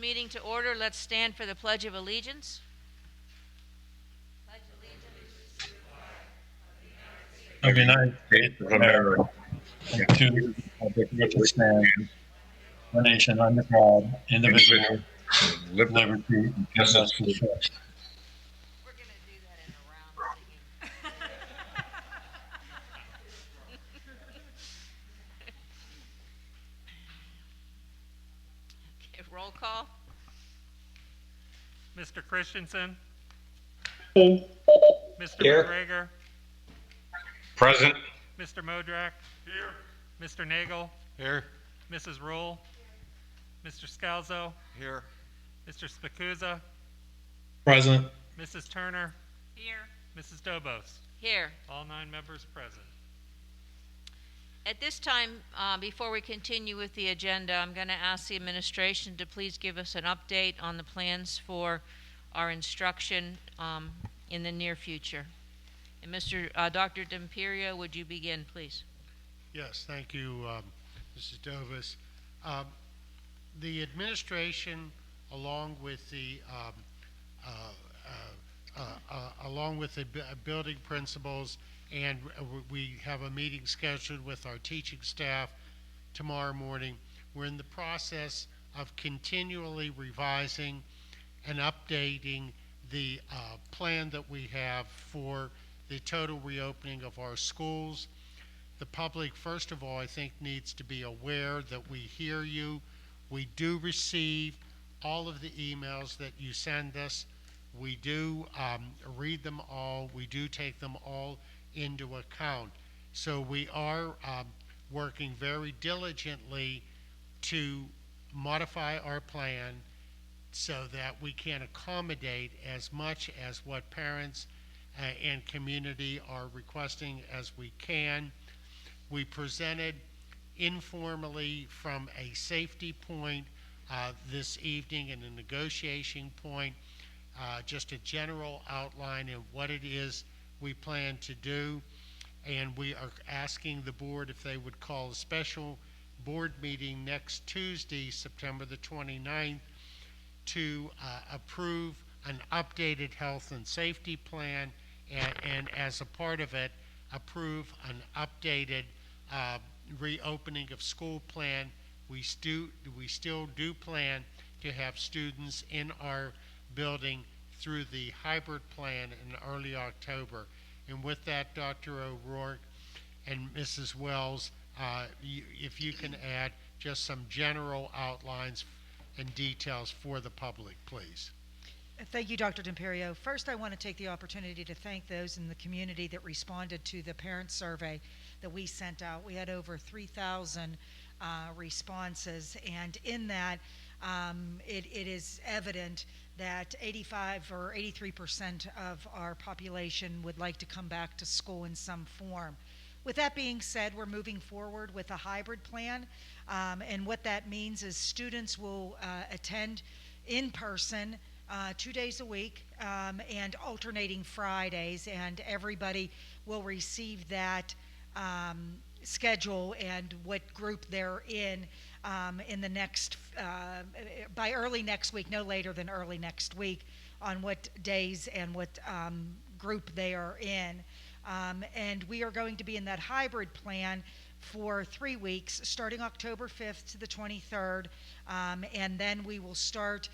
meeting to order. Let's stand for the Pledge of Allegiance. Of the United States of America, and to the republic which it stands, one nation under God, indivisible, with liberty and justice for all. We're going to do that in a round singing. Okay, roll call. Mr. Christensen, Here. Mr. McGregor, Present. Mr. Modrak, Here. Mr. Nagel, Here. Mrs. Rule, Mr. Scalzo, Here. Mr. Spicuzza, Present. Mrs. Turner, Here. Mrs. Dobos. Here. All 9 members present. At this time, before we continue with the agenda, I'm going to ask the administration to please give us an update on the plans for our instruction in the near future. And Dr. D'Imperio, would you begin, please? Yes, thank you, Mrs. Dovis. The administration, along with the building principals, and we have a meeting scheduled with our teaching staff tomorrow morning. We're in the process of continually revising and updating the plan that we have for the total reopening of our schools. The public, first of all, I think needs to be aware that we hear you. We do receive all of the emails that you send us. We do read them all. We do take them all into account. So we are working very diligently to modify our plan so that we can accommodate as much as what parents and community are requesting as we can. We presented informally from a safety point this evening and a negotiation point, just a general outline of what it is we plan to do, and we are asking the board if they would call a special board meeting next Tuesday, September the 29th, to approve an updated health and safety plan, and as a part of it, approve an updated reopening of school plan. We still do plan to have students in our building through the hybrid plan in early October. And with that, Dr. O'Rourke and Mrs. Wells, if you can add just some general outlines and details for the public, please. Thank you, Dr. D'Imperio. First, I want to take the opportunity to thank those in the community that responded to the parent survey that we sent out. We had over 3,000 responses, and in that, it is evident that 85 or 83% of our population would like to come back to school in some form. With that being said, we're moving forward with a hybrid plan, and what that means is students will attend in person 2 days a week and alternating Fridays, and everybody will receive that schedule and what group they're in the next, by early next week, no later than early next week, on what days and what group they are in. And we are going to be in that hybrid plan for 3 weeks, starting October 5th to the 23rd, and then we will start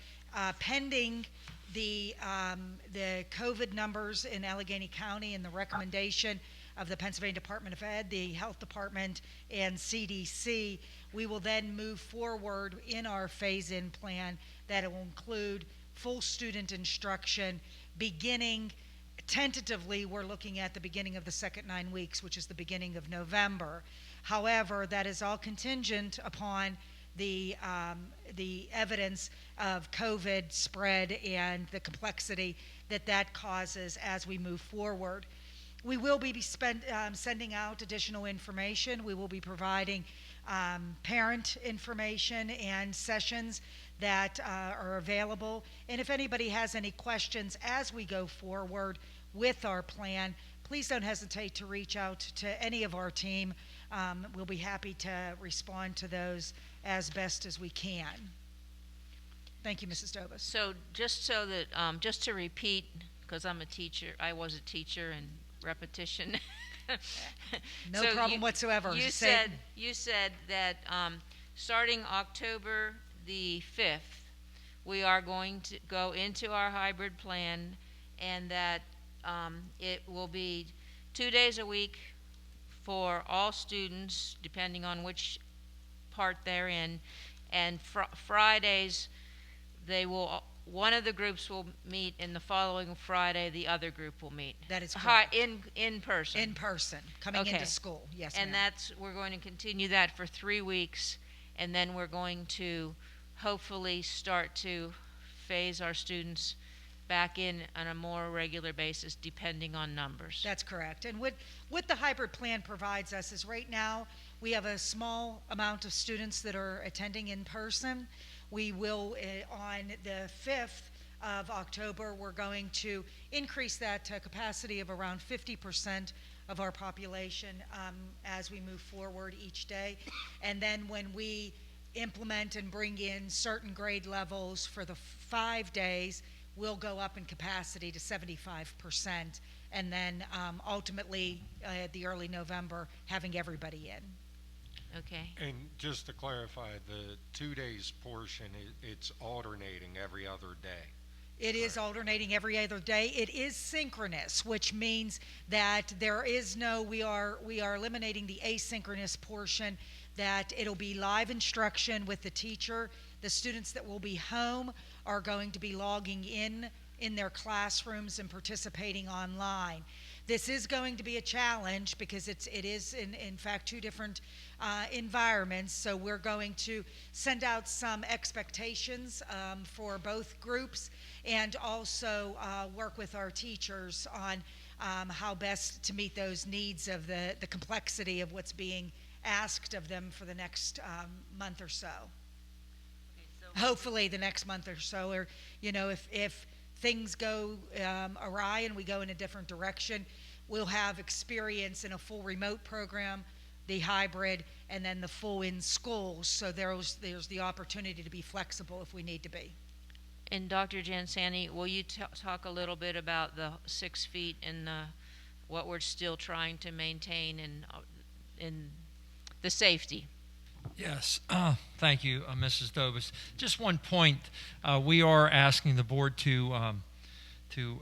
pending the COVID numbers in Allegheny County and the recommendation of the Pennsylvania Department of Ed, the Health Department, and CDC. We will then move forward in our phase-in plan that will include full student instruction beginning. Tentatively, we're looking at the beginning of the second 9 weeks, which is the beginning of November. However, that is all contingent upon the evidence of COVID spread and the complexity that causes as we move forward. We will be sending out additional information. We will be providing parent information and sessions that are available. And if anybody has any questions as we go forward with our plan, please don't hesitate to reach out to any of our team. We'll be happy to respond to those as best as we can. Thank you, Mrs. Dobus. So just so that, just to repeat, because I'm a teacher, I was a teacher and repetition. No So problem whatsoever. You Say- said that, starting October the 5th, we are going to go into our hybrid plan, and that, it will be 2 days a week for all students, depending on which part they're in, and Fridays, one of the groups will meet, and the following Friday, the other group will meet. That is Hi- correct. In person. In person, coming Okay. into school, yes, And ma'am. we're going to continue that for 3 weeks, and then we're going to hopefully start to phase our students back in on a more regular basis, depending on numbers. That's correct. And what the hybrid plan provides us is right now, we have a small amount of students that are attending in person. We will, on the 5th of October, we're going to increase that to a capacity of around 50% of our population as we move forward each day. And then when we implement and bring in certain grade levels for the 5 days, we'll go up in capacity to 75%. And then ultimately, the early November, having everybody in. Okay, And just to clarify, the 2 days portion, it's alternating every other day. It is alternating every other day. It is synchronous, which means that there is no, we are eliminating the asynchronous portion, that it'll be live instruction with the teacher. The students that will be home are going to be logging in their classrooms and participating online. This is going to be a challenge because it is in fact 2 different environments. So we're going to send out some expectations for both groups, and also work with our teachers on how best to meet those needs of the complexity of what's being asked of them for the next month or so. Hopefully the next month or so, or if things go awry and we go in a different direction, we'll have experience in a full remote program, the hybrid, and then the full in school. So there's the opportunity to be flexible if we need to be. and Dr. Jansani, will you talk a little bit about the 6 feet and what we're still trying to maintain in the safety? Yes, thank you, Mrs. Dobus. Just one point, we are asking the board to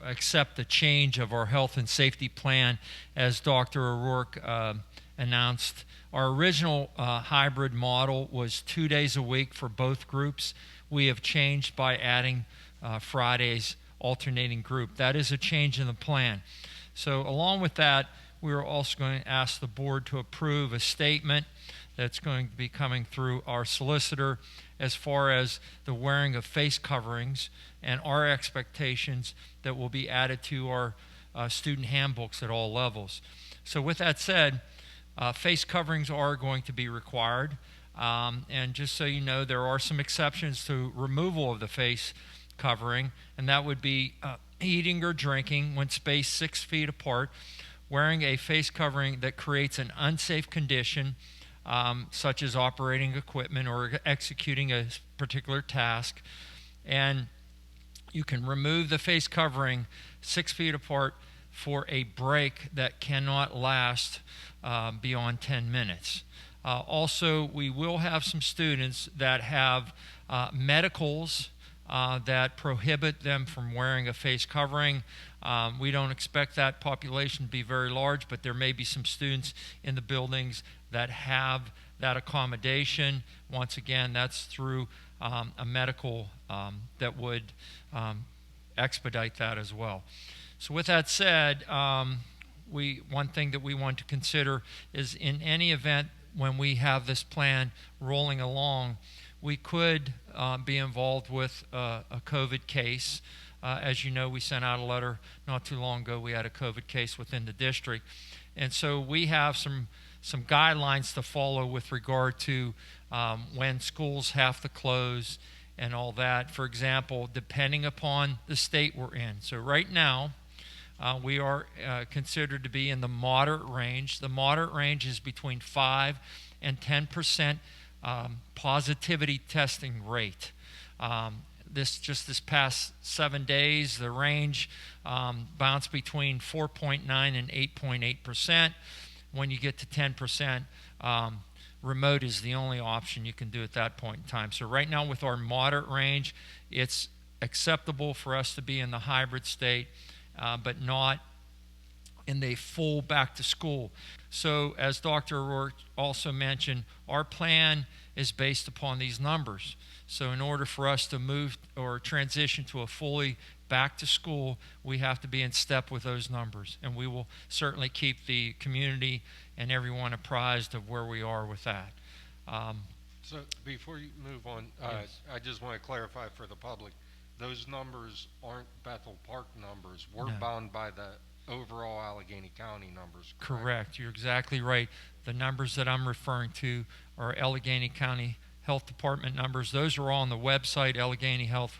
accept the change of our health and safety plan, as Dr. O'Rourke announced. Our original hybrid model was 2 days a week for both groups. We have changed by adding Friday's alternating group. That is a change in the plan. So along with that, we are also going to ask the board to approve a statement that's going to be coming through our solicitor as far as the wearing of face coverings and our expectations that will be added to our student handbooks at all levels. So with that said, face coverings are going to be required. And just so you know, there are some exceptions to removal of the face covering, and that would be eating or drinking when spaced 6 feet apart, wearing a face covering that creates an unsafe condition, such as operating equipment or executing a particular task. And you can remove the face covering 6 feet apart for a break that cannot last beyond 10 minutes. Also, we will have some students that have medicals that prohibit them from wearing a face covering. We don't expect that population to be very large, but there may be some students in the buildings that have that accommodation. Once again, that's through a medical that would expedite that as well. So with that said, one thing that we want to consider is, in any event when we have this plan rolling along, we could be involved with a COVID case. As you know, we sent out a letter not too long ago. We had a COVID case within the district. And so we have some guidelines to follow with regard to when schools have to close and all that. For example, depending upon the state we're in. So right now, we are considered to be in the moderate range. The moderate range is between 5 and 10% positivity testing rate. this past 7 days, the range bounced between 4.9 and 8.8%. When you get to 10%, remote is the only option you can do at that point in time. So right now with our moderate range, it's acceptable for us to be in the hybrid state, but not in the full back to school. So as Dr. O'Rourke also mentioned, our plan is based upon these numbers. So in order for us to move or transition to a fully back to school, we have to be in step with those numbers. And we will certainly keep the community and everyone apprised of where we are with that. So before you move on, Yes. I just want to clarify for the public, those numbers aren't Bethel Park numbers. We're No. bound by the overall Allegheny County numbers, correct? Correct. You're exactly right. The numbers that I'm referring to are Allegheny County Health Department numbers. Those are all on the website, Allegheny Health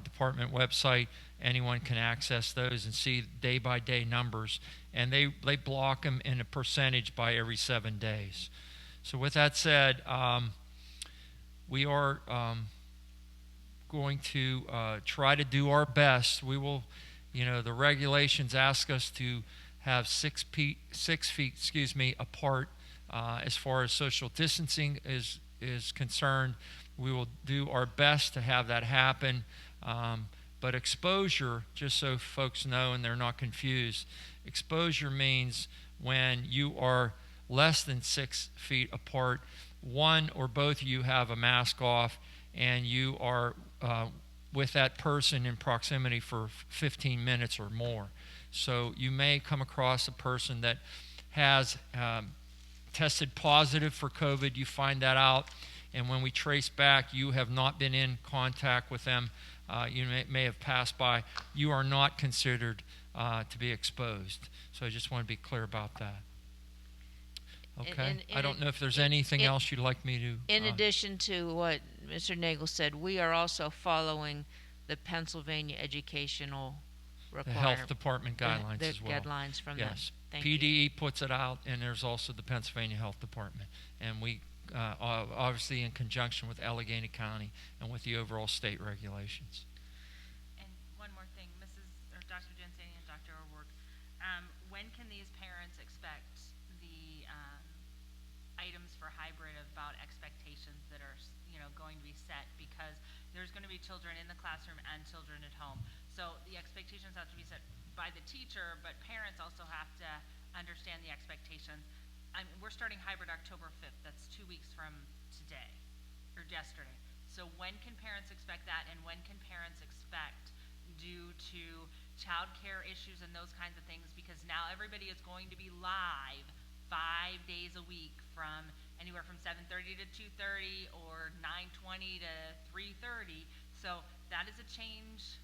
Department website. Anyone can access those and see day-by-day numbers. And they block them in a percentage by every 7 days. So with that said, we are going to try to do our best. We will, the regulations ask us to have 6 feet, apart as far as social distancing is concerned. We will do our best to have that happen. But exposure, just so folks know and they're not confused, exposure means when you are less than 6 feet apart, one or both of you have a mask off and you are with that person in proximity for 15 minutes or more. So you may come across a person that has tested positive for COVID. You find that out, and when we trace back, you have not been in contact with them. You may have passed by. You are not considered to be exposed. So I just want to be clear about that. Okay. I don't know if there's anything else you'd like me to. In addition to what Mr. Nagel said, we are also following the Pennsylvania educational The requirement. health department guidelines the as well. guidelines from them. Yes. Thank you. PDE puts it out, and there's also the Pennsylvania Health Department. And we, obviously in conjunction with Allegheny County and with the overall state regulations. And one more thing, Dr. Gensani and Dr. O'Rourke, when can these parents expect the items for hybrid about expectations that are, going to be set? Because there's going to be children in the classroom and children at home. So the expectations have to be set by the teacher, but parents also have to understand the expectations. We're starting hybrid October 5th. That's 2 weeks from today, or yesterday. So when can parents expect that, and when can parents expect, due to child care issues and those kinds of things, because now everybody is going to be live 5 days a week from anywhere from 7:30 to 2:30 or 9:20 to 3:30. So that is a change,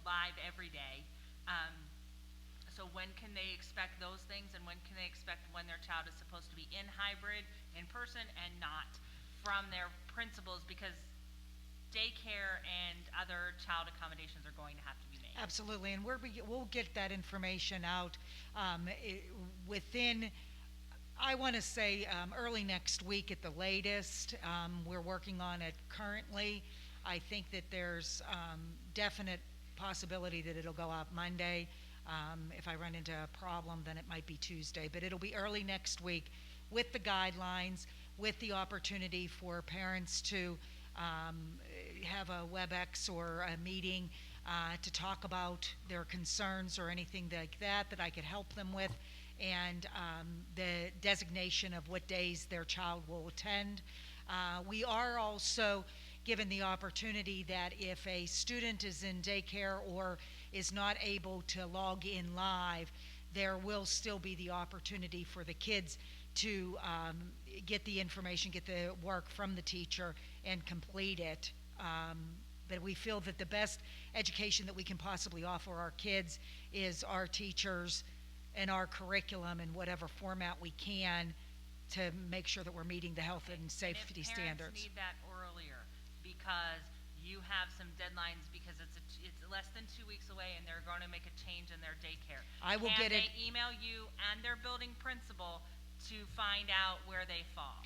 live every day. So when can they expect those things, and when can they expect when their child is supposed to be in hybrid, in person, and not from their principals, because daycare and other child accommodations are going to have to be made. Absolutely, and we'll get that information out within, I want to say, early next week at the latest. We're working on it currently. I think that there's definite possibility that it'll go out Monday. If I run into a problem, then it might be Tuesday, but it'll be early next week with the guidelines, with the opportunity for parents to have a WebEx or a meeting to talk about their concerns or anything like that I could help them with, and the designation of what days their child will attend. We are also given the opportunity that if a student is in daycare or is not able to log in live, there will still be the opportunity for the kids to get the information, get the work from the teacher and complete it. But we feel that the best education that we can possibly offer our kids is our teachers and our curriculum in whatever format we can to make sure that we're meeting the health and safety if standards. Parents need that earlier because you have some deadlines, because it's less than 2 weeks away and they're going to make a change in their daycare. I will get it. Can they email you and their building principal to find out where they fall?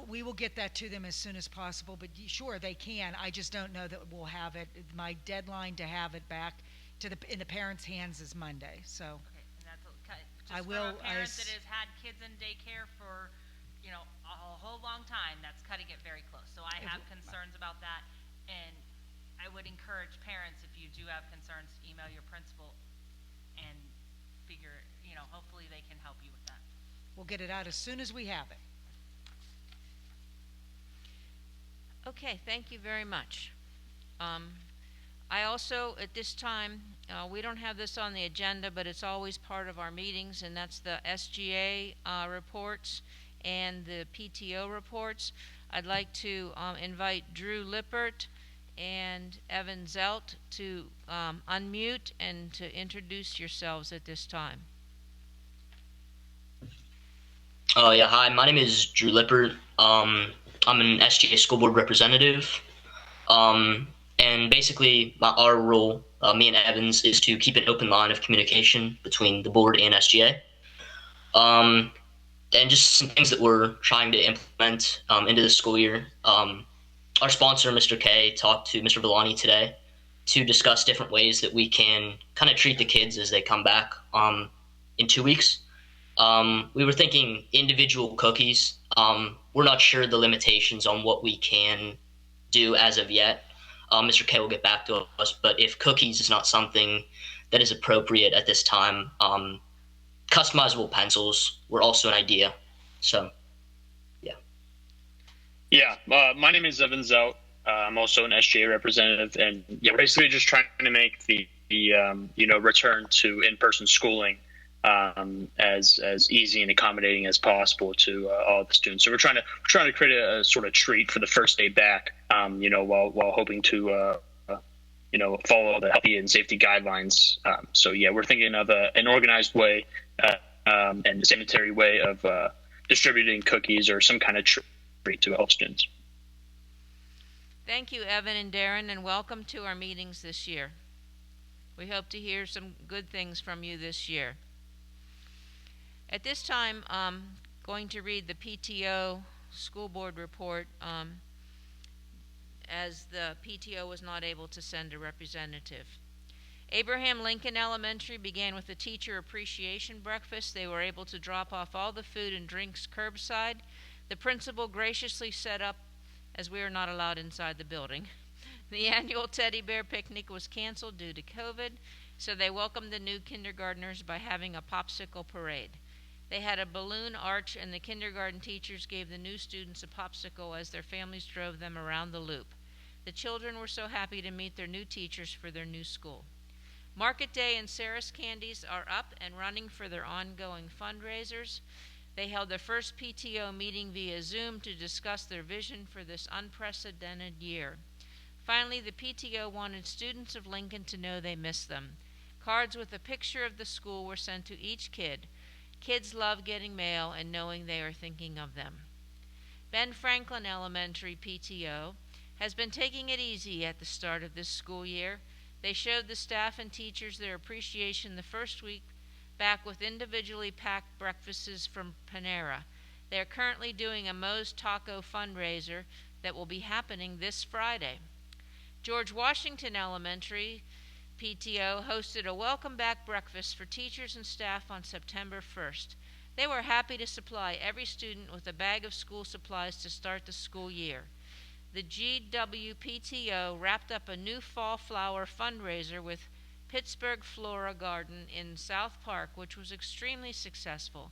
we will get that to them as soon as possible, but sure, they can. I just don't know that we'll have it. My deadline to have it back in the parents' hands is Monday, so. Okay, and that's, I just will, for a parent as- that has had kids in daycare for, a whole long time, that's cutting it very close. So I have concerns about that, and I would encourage parents, if you do have concerns, to email your principal and figure, hopefully they can help you with that. We'll get it out as soon as we have it. Okay, thank you very much. I also, at this time, we don't have this on the agenda, but it's always part of our meetings, and that's the SGA reports and the PTO reports. I'd like to invite Drew Lippert and Evan Zelt to unmute and to introduce yourselves at this time. Yeah, hi, my name is Drew Lippert. I'm an SGA school board representative. And basically, our role, me and Evans, is to keep an open line of communication between the board and SGA. And just some things that we're trying to implement into the school year. Our sponsor, Mr. K, talked to Mr. Villani today to discuss different ways that we can kind of treat the kids as they come back in 2 weeks. We were thinking individual cookies. We're not sure the limitations on what we can do as of yet. Mr. K will get back to us, but if cookies is not something that is appropriate at this time, customizable pencils were also an idea. So, yeah. Yeah, my name is Evan Zelt. I'm also an SGA representative, and yeah, we're basically just trying to make the return to in-person schooling as easy and accommodating as possible to all the students. So we're trying to create a sort of treat for the first day back, while hoping to follow the healthy and safety guidelines. So yeah, we're thinking of an organized way and a sanitary way of distributing cookies or some kind of treat to all students. Thank you, Evan and Darren, and welcome to our meetings this year. We hope to hear some good things from you this year. At this time, I'm going to read the PTO school board report, as the PTO was not able to send a representative. Abraham Lincoln Elementary began with a teacher appreciation breakfast. They were able to drop off all the food and drinks curbside. The principal graciously set up, as we are not allowed inside the building. The annual teddy bear picnic was canceled due to COVID, so they welcomed the new kindergartners by having a popsicle parade. They had a balloon arch, and the kindergarten teachers gave the new students a popsicle as their families drove them around the loop. The children were so happy to meet their new teachers for their new school. Market Day and Sarah's Candies are up and running for their ongoing fundraisers. They held their first PTO meeting via Zoom to discuss their vision for this unprecedented year. Finally, the PTO wanted students of Lincoln to know they miss them. Cards with a picture of the school were sent to each kid. Kids love getting mail and knowing they are thinking of them. Ben Franklin Elementary PTO has been taking it easy at the start of this school year. They showed the staff and teachers their appreciation the first week back with individually packed breakfasts from Panera. They are currently doing a Moe's Taco fundraiser that will be happening this Friday. George Washington Elementary PTO hosted a welcome back breakfast for teachers and staff on September 1st. They were happy to supply every student with a bag of school supplies to start the school year. The GWPTO wrapped up a new fall flower fundraiser with Pittsburgh Flora Garden in South Park, which was extremely successful.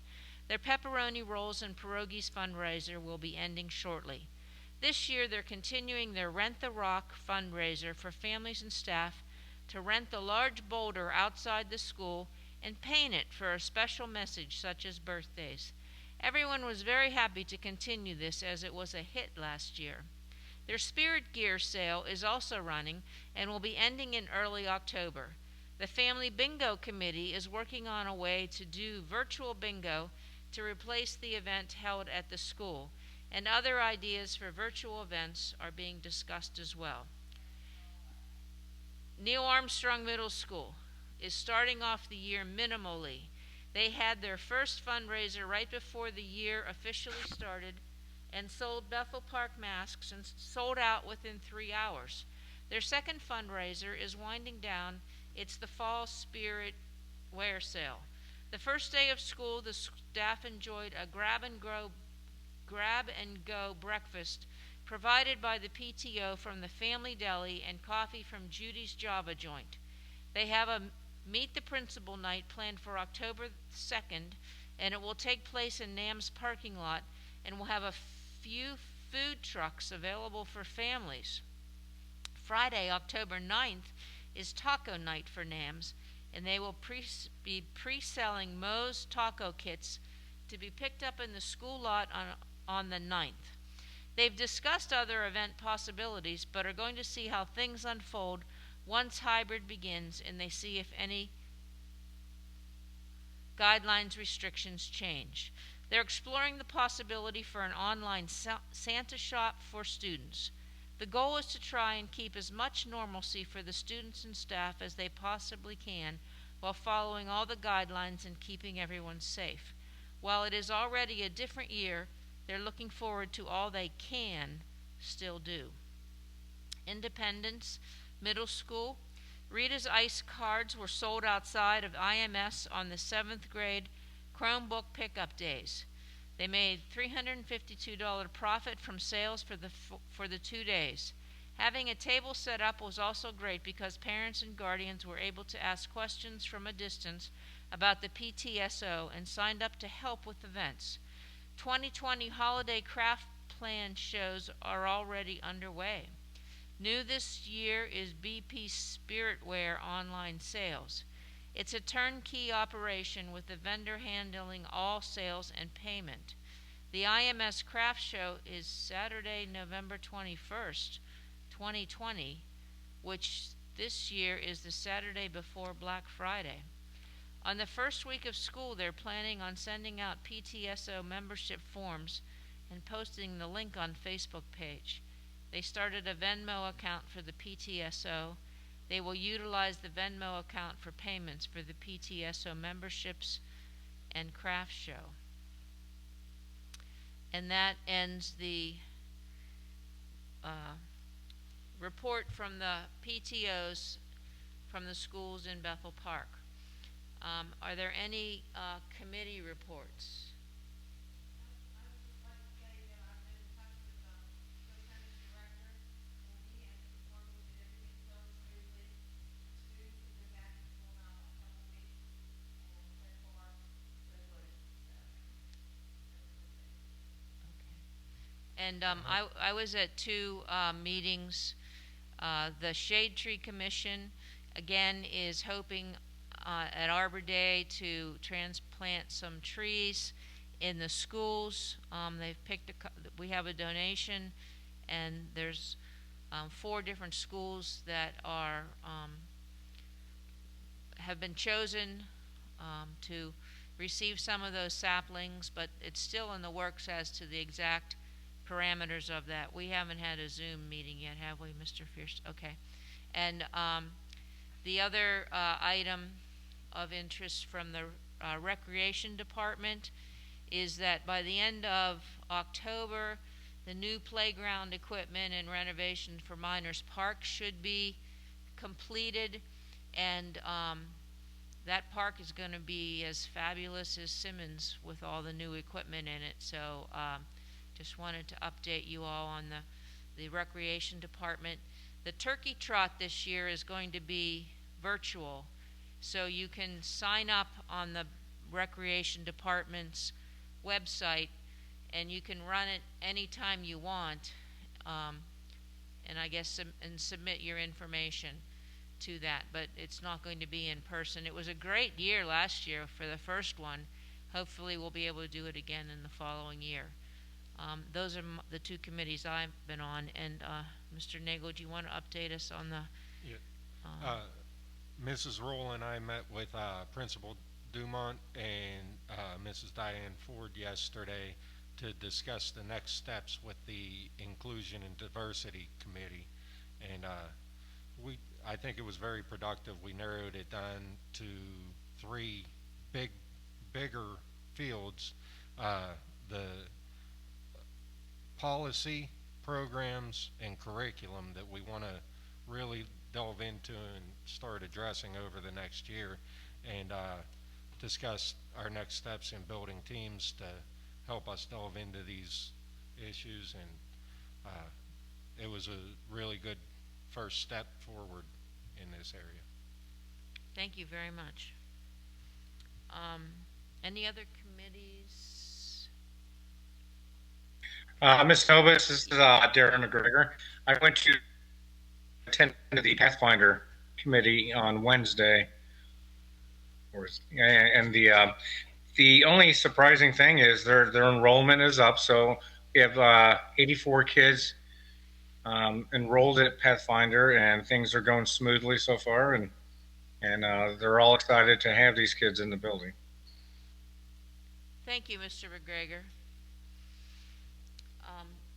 Their pepperoni rolls and pierogies fundraiser will be ending shortly. This year, they're continuing their Rent the Rock fundraiser for families and staff to rent the large boulder outside the school and paint it for a special message such as birthdays. Everyone was very happy to continue this as it was a hit last year. Their Spirit Gear sale is also running and will be ending in early October. The Family Bingo Committee is working on a way to do virtual bingo to replace the event held at the school, and other ideas for virtual events are being discussed as well. Neil Armstrong Middle School is starting off the year minimally. They had their first fundraiser right before the year officially started, and sold Bethel Park masks and sold out within 3 hours. Their second fundraiser is winding down. It's the Fall Spirit Wear Sale. The first day of school, the staff enjoyed a grab and go breakfast provided by the PTO from the Family Deli and coffee from Judy's Java Joint. They have a Meet the Principal night planned for October 2nd, and it will take place in NAM's parking lot and will have a few food trucks available for families. Friday, October 9th, is taco night for NAMS, and they will be pre-selling Moe's taco kits to be picked up in the school lot on the 9th. They've discussed other event possibilities, but are going to see how things unfold once hybrid begins and they see if any guidelines restrictions change. They're exploring the possibility for an online Santa shop for students. The goal is to try and keep as much normalcy for the students and staff as they possibly can while following all the guidelines and keeping everyone safe. While it is already a different year, they're looking forward to all they can still do. Independence Middle School. Rita's Ice cards were sold outside of IMS on the 7th grade Chromebook pickup days. They made $352 profit from sales for the 2 days. Having a table set up was also great because parents and guardians were able to ask questions from a distance about the PTSO and signed up to help with events. 2020 holiday craft plan shows are already underway. New this year is BP Spiritwear online sales. It's a turnkey operation with the vendor handling all sales and payment. The IMS Craft Show is Saturday, November 21st, 2020, which this year is the Saturday before Black Friday. On the first week of school, they're planning on sending out PTSO membership forms and posting the link on Facebook page. They started a Venmo account for the PTSO. They will utilize the Venmo account for payments for the PTSO memberships and craft show. And that ends the report from the PTOs from the schools in Bethel Park. Are there any committee reports? And I was at 2 meetings. The Shade Tree Commission, again, is hoping at Arbor Day to transplant some trees in the schools. They've picked we have a donation, and there's 4 different schools that are have been chosen to receive some of those saplings, but it's still in the works as to the exact parameters of that. We haven't had a Zoom meeting yet, have we, Mr. Fierce? Okay. And the other item of interest from the Recreation Department is that by the end of October, the new playground equipment and renovation for Miners Park should be completed, and that park is going to be as fabulous as Simmons with all the new equipment in it. So just wanted to update you all on the Recreation Department. The Turkey Trot this year is going to be virtual, so you can sign up on the Recreation Department's website, and you can run it anytime you want, and I guess and submit your information to that, but it's not going to be in person. It was a great year last year for the first one. Hopefully we'll be able to do it again in the following year. Those are the 2 committees I've been on, and Mr. Nagel, do you want to update us on the... Yeah. Mrs. Roll and I met with Principal Dumont and Mrs. Diane Ford yesterday to discuss the next steps with the Inclusion and Diversity Committee, and I think it was very productive. We narrowed it down to 3 bigger fields. The policy, programs, and curriculum that we want to really delve into and start addressing over the next year, and discuss our next steps in building teams to help us delve into these issues. And it was a really good first step forward in this area. Thank you very much. Any other committees? Ms. Novus, this is Darren McGregor. I went to attend the Pathfinder committee on Wednesday, and the only surprising thing is their enrollment is up. So we have 84 kids enrolled at Pathfinder, and things are going smoothly so far, and they're all excited to have these kids in the building. Thank you, Mr. McGregor.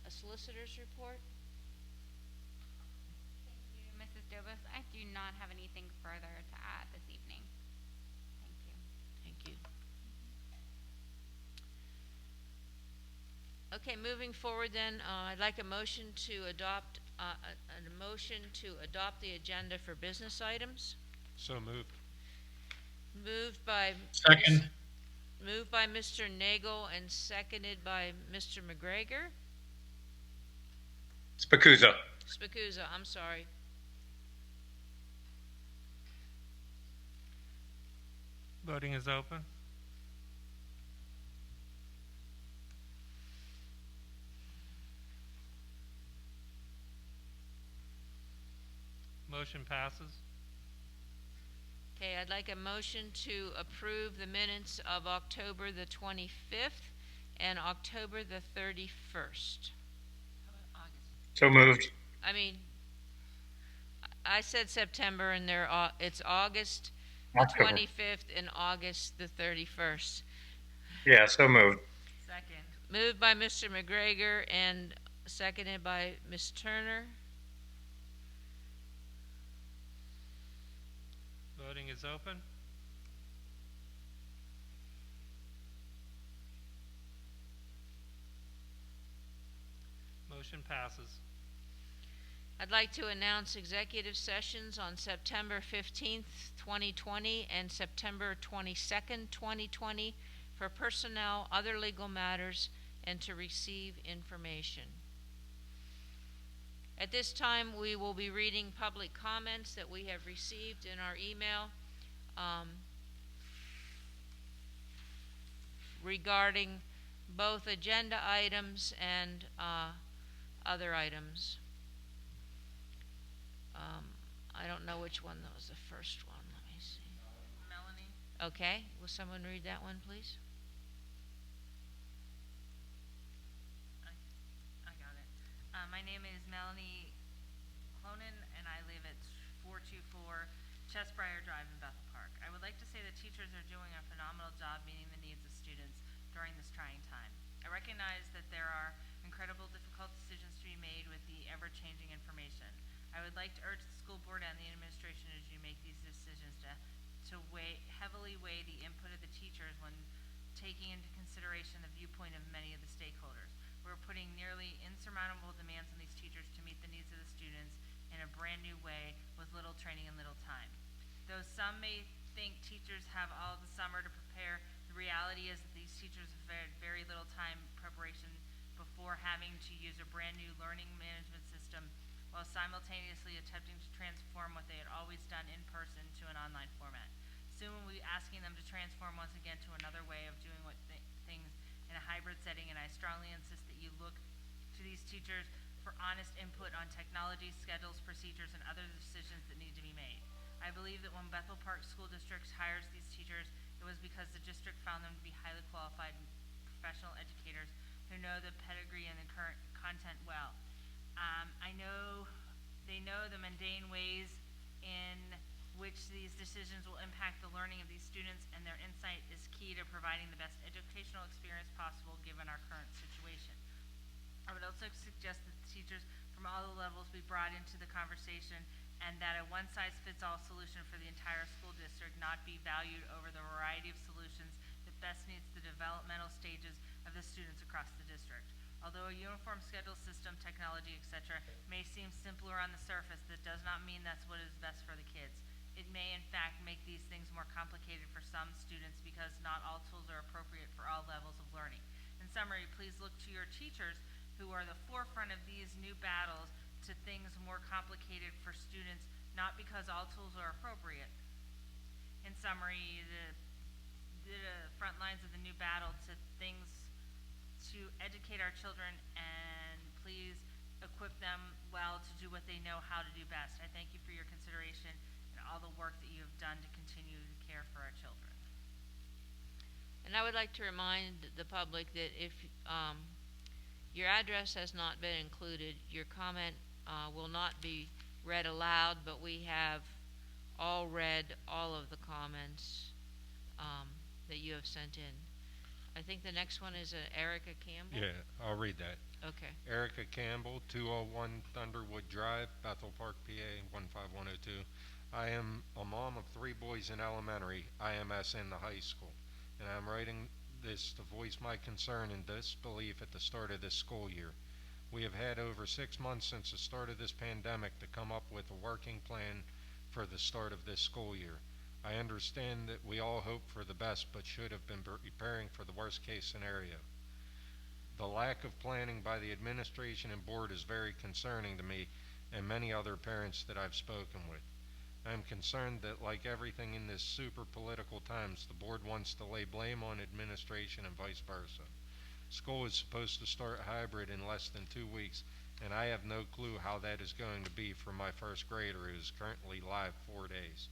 A solicitor's report? Thank you, Mrs. Dobus. I do not have anything further to add this evening. Thank you. Thank you. Okay, moving forward then, I'd like a motion to adopt the agenda for business items. So moved. Moved by Second. Moved by Mr. Nagel and seconded by Mr. McGregor. Spacuzza. Spacuzza, I'm sorry. Voting is open. Motion passes. Okay, I'd like a motion to approve the minutes of October the 25th and October the 31st. So moved. I mean, I said September and it's August the October. 25th and August the 31st. Yeah, so moved. Second. Moved by Mr. McGregor and seconded by Ms. Turner. Voting is open. Motion passes. I'd like to announce executive sessions on September 15th, 2020 and September 22nd, 2020 for personnel, other legal matters, and to receive information. At this time, we will be reading public comments that we have received in our email regarding both agenda items and other items. I don't know which one that was the first one. Let me see. Melanie? Okay, will someone read that one, please? I got it. My name is Melanie Clonan, and I live at 424 Chestbriar Drive in Bethel Park. I would like to say that teachers are doing a phenomenal job meeting the needs of students during this trying time. I recognize that there are incredible difficult decisions to be made with the ever-changing information. I would like to urge the school board and the administration as you make these decisions to heavily weigh the input of the teachers when taking into consideration the viewpoint of many of the stakeholders. We're putting nearly insurmountable demands on these teachers to meet the needs of the students in a brand new way with little training and little time. Though some may think teachers have all of the summer to prepare, the reality is that these teachers have had very little time preparation before having to use a brand new learning management system while simultaneously attempting to transform what they had always done in person to an online format. Soon we'll be asking them to transform once again to another way of doing things in a hybrid setting, and I strongly insist that you look to these teachers for honest input on technology, schedules, procedures, and other decisions that need to be made. I believe that when Bethel Park School District hires these teachers, it was because the district found them to be highly qualified and professional educators who know the pedigree and the current content well. I know they know the mundane ways in which these decisions will impact the learning of these students, and their insight is key to providing the best educational experience possible given our current situation. I would also suggest that the teachers from all the levels be brought into the conversation, and that a one-size-fits-all solution for the entire school district not be valued over the variety of solutions that best meets the developmental stages of the students across the district. Although a uniform schedule system, technology, etc., may seem simpler on the surface, that does not mean that's what is best for the kids. It may in fact make these things more complicated for some students because not all tools are appropriate for all levels of learning. In summary, please look to your teachers who are the forefront of these new battles to things more complicated for students, not because all tools are appropriate. In summary, the front lines of the new battle to things to educate our children, and please equip them well to do what they know how to do best. I thank you for your consideration and all the work that you have done to continue to care for our children. And I would like to remind the public that if your address has not been included, your comment will not be read aloud, but we have all read all of the comments that you have sent in. I think the next one is Erica Campbell. Yeah, I'll read that. Okay. Erica Campbell, 201 Thunderwood Drive, Bethel Park, PA, 15102. I am a mom of 3 boys in elementary, IMS in the high school, and I'm writing this to voice my concern and disbelief at the start of this school year. We have had over 6 months since the start of this pandemic to come up with a working plan for the start of this school year. I understand that we all hope for the best, but should have been preparing for the worst case scenario. The lack of planning by the administration and board is very concerning to me and many other parents that I've spoken with. I am concerned that, like everything in this super political times, the board wants to lay blame on administration and vice versa. School is supposed to start hybrid in less than 2 weeks, and I have no clue how that is going to be for my first grader who is currently live 4 days.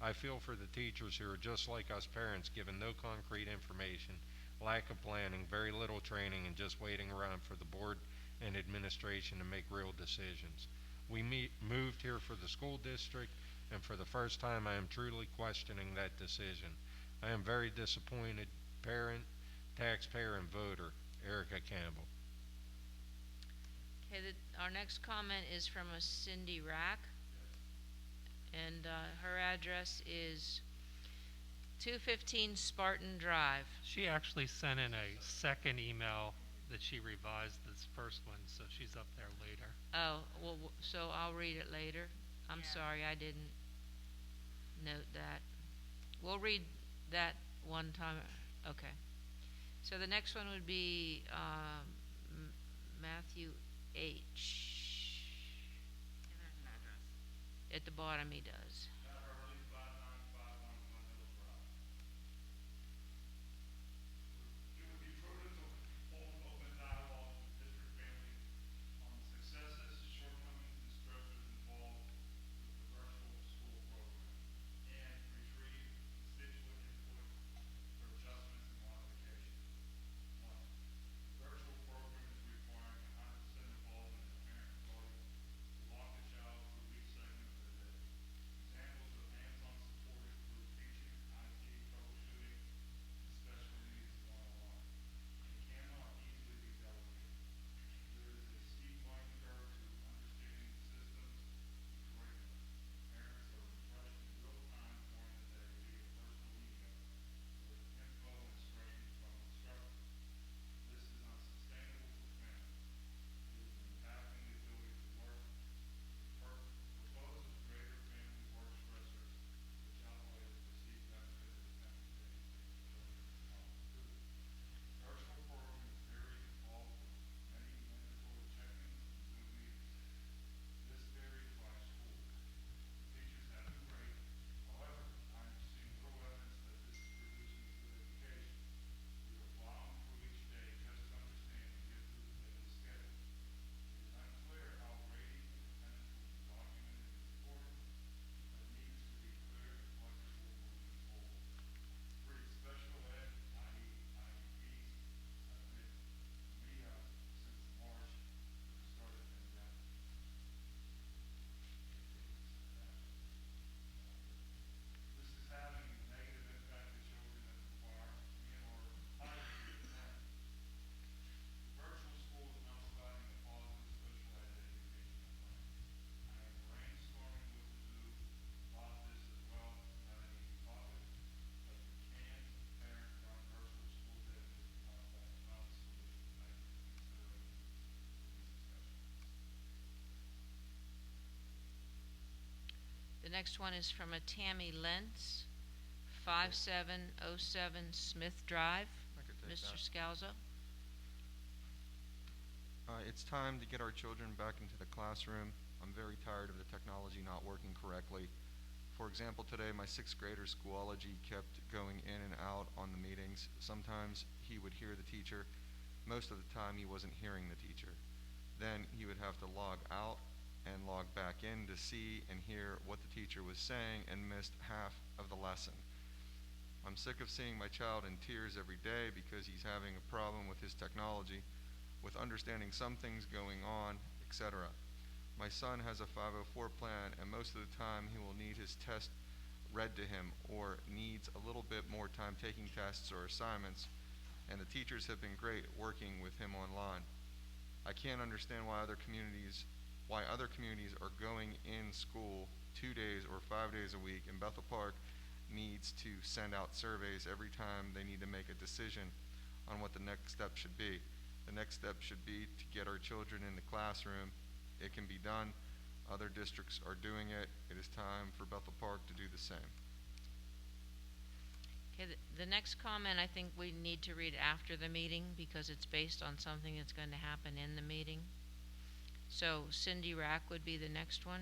I feel for the teachers who are just like us parents, given no concrete information, lack of planning, very little training, and just waiting around for the board and administration to make real decisions. We moved here for the school district, and for the first time I am truly questioning that decision. I am very disappointed, parent, taxpayer, and voter. Erica Campbell. Okay, our next comment is from a Cindy Rack, and her address is 215 Spartan Drive. She actually sent in a second email that she revised this first one, so she's up there later. Oh, well, so I'll read it later. I'm Yeah. sorry, I didn't note that. We'll read that one time. Okay. So the next one would be Matthew H. Yeah, there's an address. At the bottom he does. next one is from a Tammy Lentz, 5707 Smith Drive. I could take Mr. that. Scalzo. It's time to get our children back into the classroom. I'm very tired of the technology not working correctly. For example, today my sixth grader Schoology kept going in and out on the meetings. Sometimes he would hear the teacher. Most of the time he wasn't hearing the teacher. Then he would have to log out and log back in to see and hear what the teacher was saying and missed half of the lesson. I'm sick of seeing my child in tears every day because he's having a problem with his technology, with understanding some things going on, etc. My son has a 504 plan, and most of the time he will need his test read to him or needs a little bit more time taking tests or assignments, and the teachers have been great working with him online. I can't understand why other communities are going in school 2 days or 5 days a week, and Bethel Park needs to send out surveys every time they need to make a decision on what the next step should be. The next step should be to get our children in the classroom. It can be done. Other districts are doing it. It is time for Bethel Park to do the same. Okay, the next comment I think we need to read after the meeting because it's based on something that's going to happen in the meeting. So Cindy Rack would be the next one.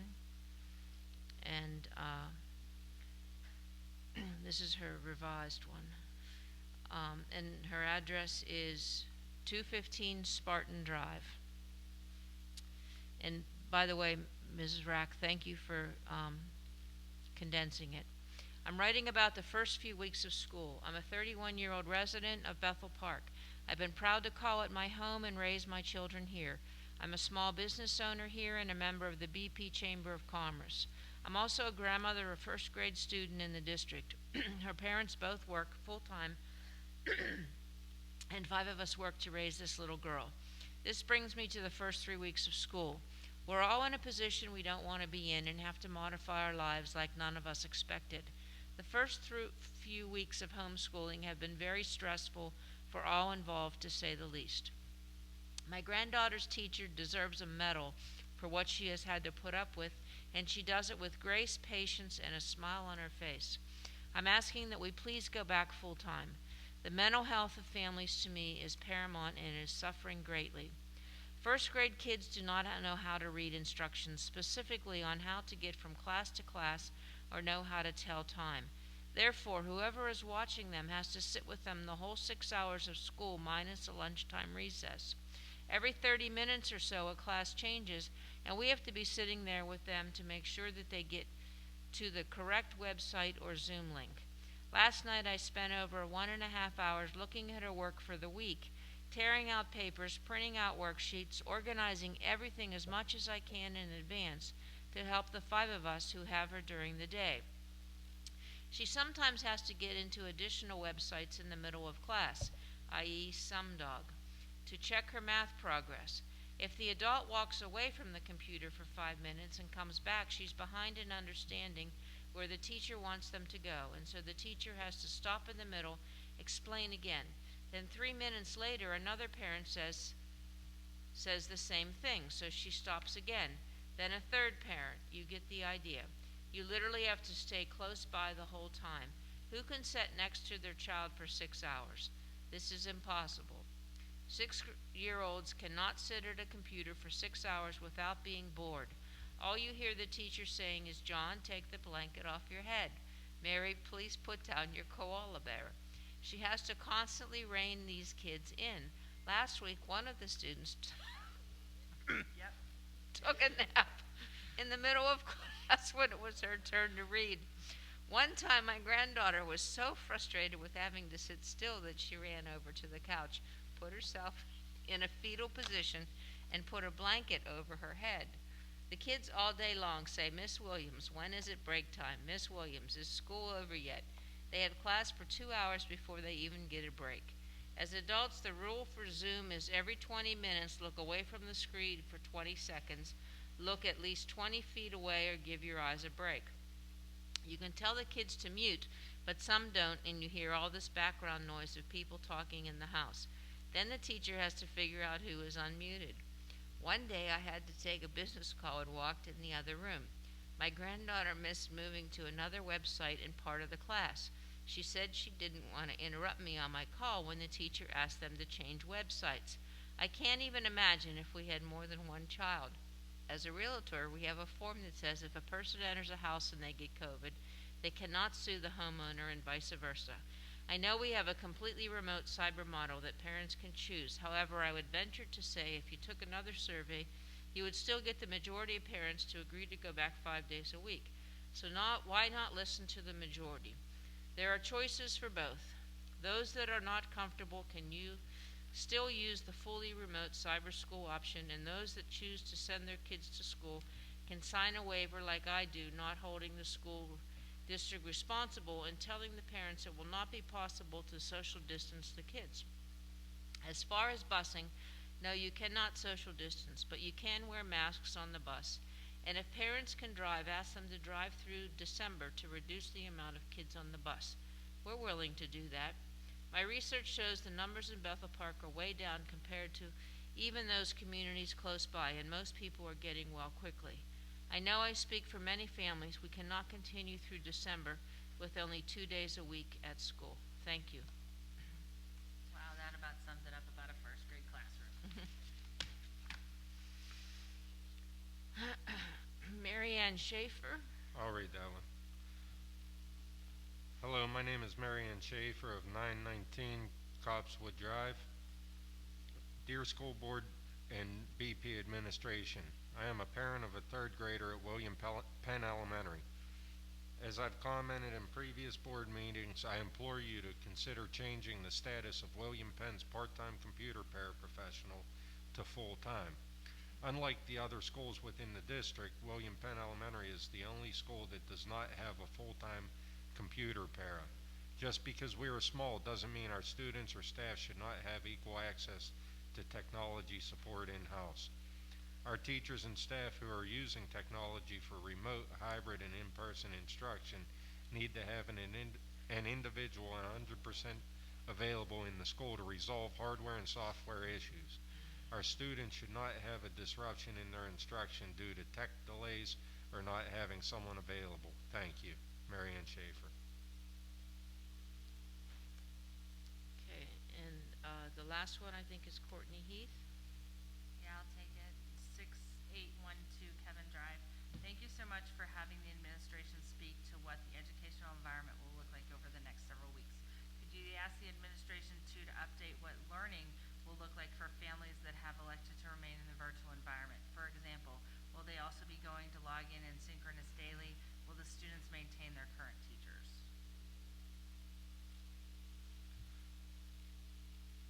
And this is her revised one. And her address is 215 Spartan Drive. And by the way, Mrs. Rack, thank you for condensing it. I'm writing about the first few weeks of school. I'm a 31-year-old resident of Bethel Park. I've been proud to call it my home and raise my children here. I'm a small business owner here and a member of the BP Chamber of Commerce. I'm also a grandmother of a first grade student in the district. Her parents both work full-time and 5 of us work to raise this little girl. This brings me to the first 3 weeks of school. We're all in a position we don't want to be in and have to modify our lives like none of us expected. The first few weeks of homeschooling have been very stressful for all involved, to say the least. My granddaughter's teacher deserves a medal for what she has had to put up with, and she does it with grace, patience, and a smile on her face. I'm asking that we please go back full-time. The mental health of families to me is paramount and is suffering greatly. First grade kids do not know how to read instructions specifically on how to get from class to class or know how to tell time. Therefore, whoever is watching them has to sit with them the whole 6 hours of school minus a lunchtime recess. Every 30 minutes or so a class changes, and we have to be sitting there with them to make sure that they get to the correct website or Zoom link. Last night I spent over 1.5 hours looking at her work for the week, tearing out papers, printing out worksheets, organizing everything as much as I can in advance to help the 5 of us who have her during the day. She sometimes has to get into additional websites in the middle of class, i.e. SumDog, to check her math progress. If the adult walks away from the computer for 5 minutes and comes back, she's behind in understanding where the teacher wants them to go, and so the teacher has to stop in the middle, explain again. Then 3 minutes later, another parent says the same thing, so she stops again. Then a third parent. You get the idea. You literally have to stay close by the whole time. Who can sit next to their child for 6 hours? This is impossible. 6-year-olds cannot sit at a computer for 6 hours without being bored. All you hear the teacher saying is, "John, take the blanket off your head. Mary, please put down your koala bear." She has to constantly rein these kids in. Last week, one of the students took a nap in the middle of class when it was her turn to read. One time, my granddaughter was so frustrated with having to sit still that she ran over to the couch, put herself in a fetal position, and put a blanket over her head. The kids all day long say, "Miss Williams, when is it break time? Miss Williams, is school over yet?" They have class for 2 hours before they even get a break. As adults, the rule for Zoom is every 20 minutes, look away from the screen for 20 seconds, look at least 20 feet away, or give your eyes a break. You can tell the kids to mute, but some don't, and you hear all this background noise of people talking in the house. Then the teacher has to figure out who is unmuted. One day I had to take a business call and walked in the other room. My granddaughter missed moving to another website in part of the class. She said she didn't want to interrupt me on my call when the teacher asked them to change websites. I can't even imagine if we had more than one child. As a realtor, we have a form that says if a person enters a house and they get COVID, they cannot sue the homeowner and vice versa. I know we have a completely remote cyber model that parents can choose. However, I would venture to say if you took another survey, you would still get the majority of parents to agree to go back 5 days a week. So why not listen to the majority? There are choices for both. Those that are not comfortable can still use the fully remote cyber school option, and those that choose to send their kids to school can sign a waiver like I do, not holding the school district responsible and telling the parents it will not be possible to social distance the kids. As far as busing, no, you cannot social distance, but you can wear masks on the bus. And if parents can drive, ask them to drive through December to reduce the amount of kids on the bus. We're willing to do that. My research shows the numbers in Bethel Park are way down compared to even those communities close by, and most people are getting well quickly. I know I speak for many families. We cannot continue through December with only 2 days a week at school. Thank you. Wow, that about sums it up about a first grade classroom. Mary Ann Schaefer. I'll read that one. Hello, my name is Mary Ann Schaefer of 919 Copswood Drive. Dear School Board and BP Administration, I am a parent of a third grader at William Penn Elementary. As I've commented in previous board meetings, I implore you to consider changing the status of William Penn's part-time computer paraprofessional to full-time. Unlike the other schools within the district, William Penn Elementary is the only school that does not have a full-time computer para. Just because we are small doesn't mean our students or staff should not have equal access to technology support in-house. Our teachers and staff who are using technology for remote, hybrid, and in-person instruction need to have an individual 100% available in the school to resolve hardware and software issues. Our students should not have a disruption in their instruction due to tech delays or not having someone available. Thank you. Mary Ann Schaefer. Okay, and the last one I think is Courtney Heath. Yeah, I'll take it. 6812 Kevin Drive. Thank you so much for having the administration speak to what the educational environment will look like over the next several weeks. Could you ask the administration to update what learning will look like for families that have elected to remain in the virtual environment? For example, will they also be going to log in synchronous daily? Will the students maintain their current teachers?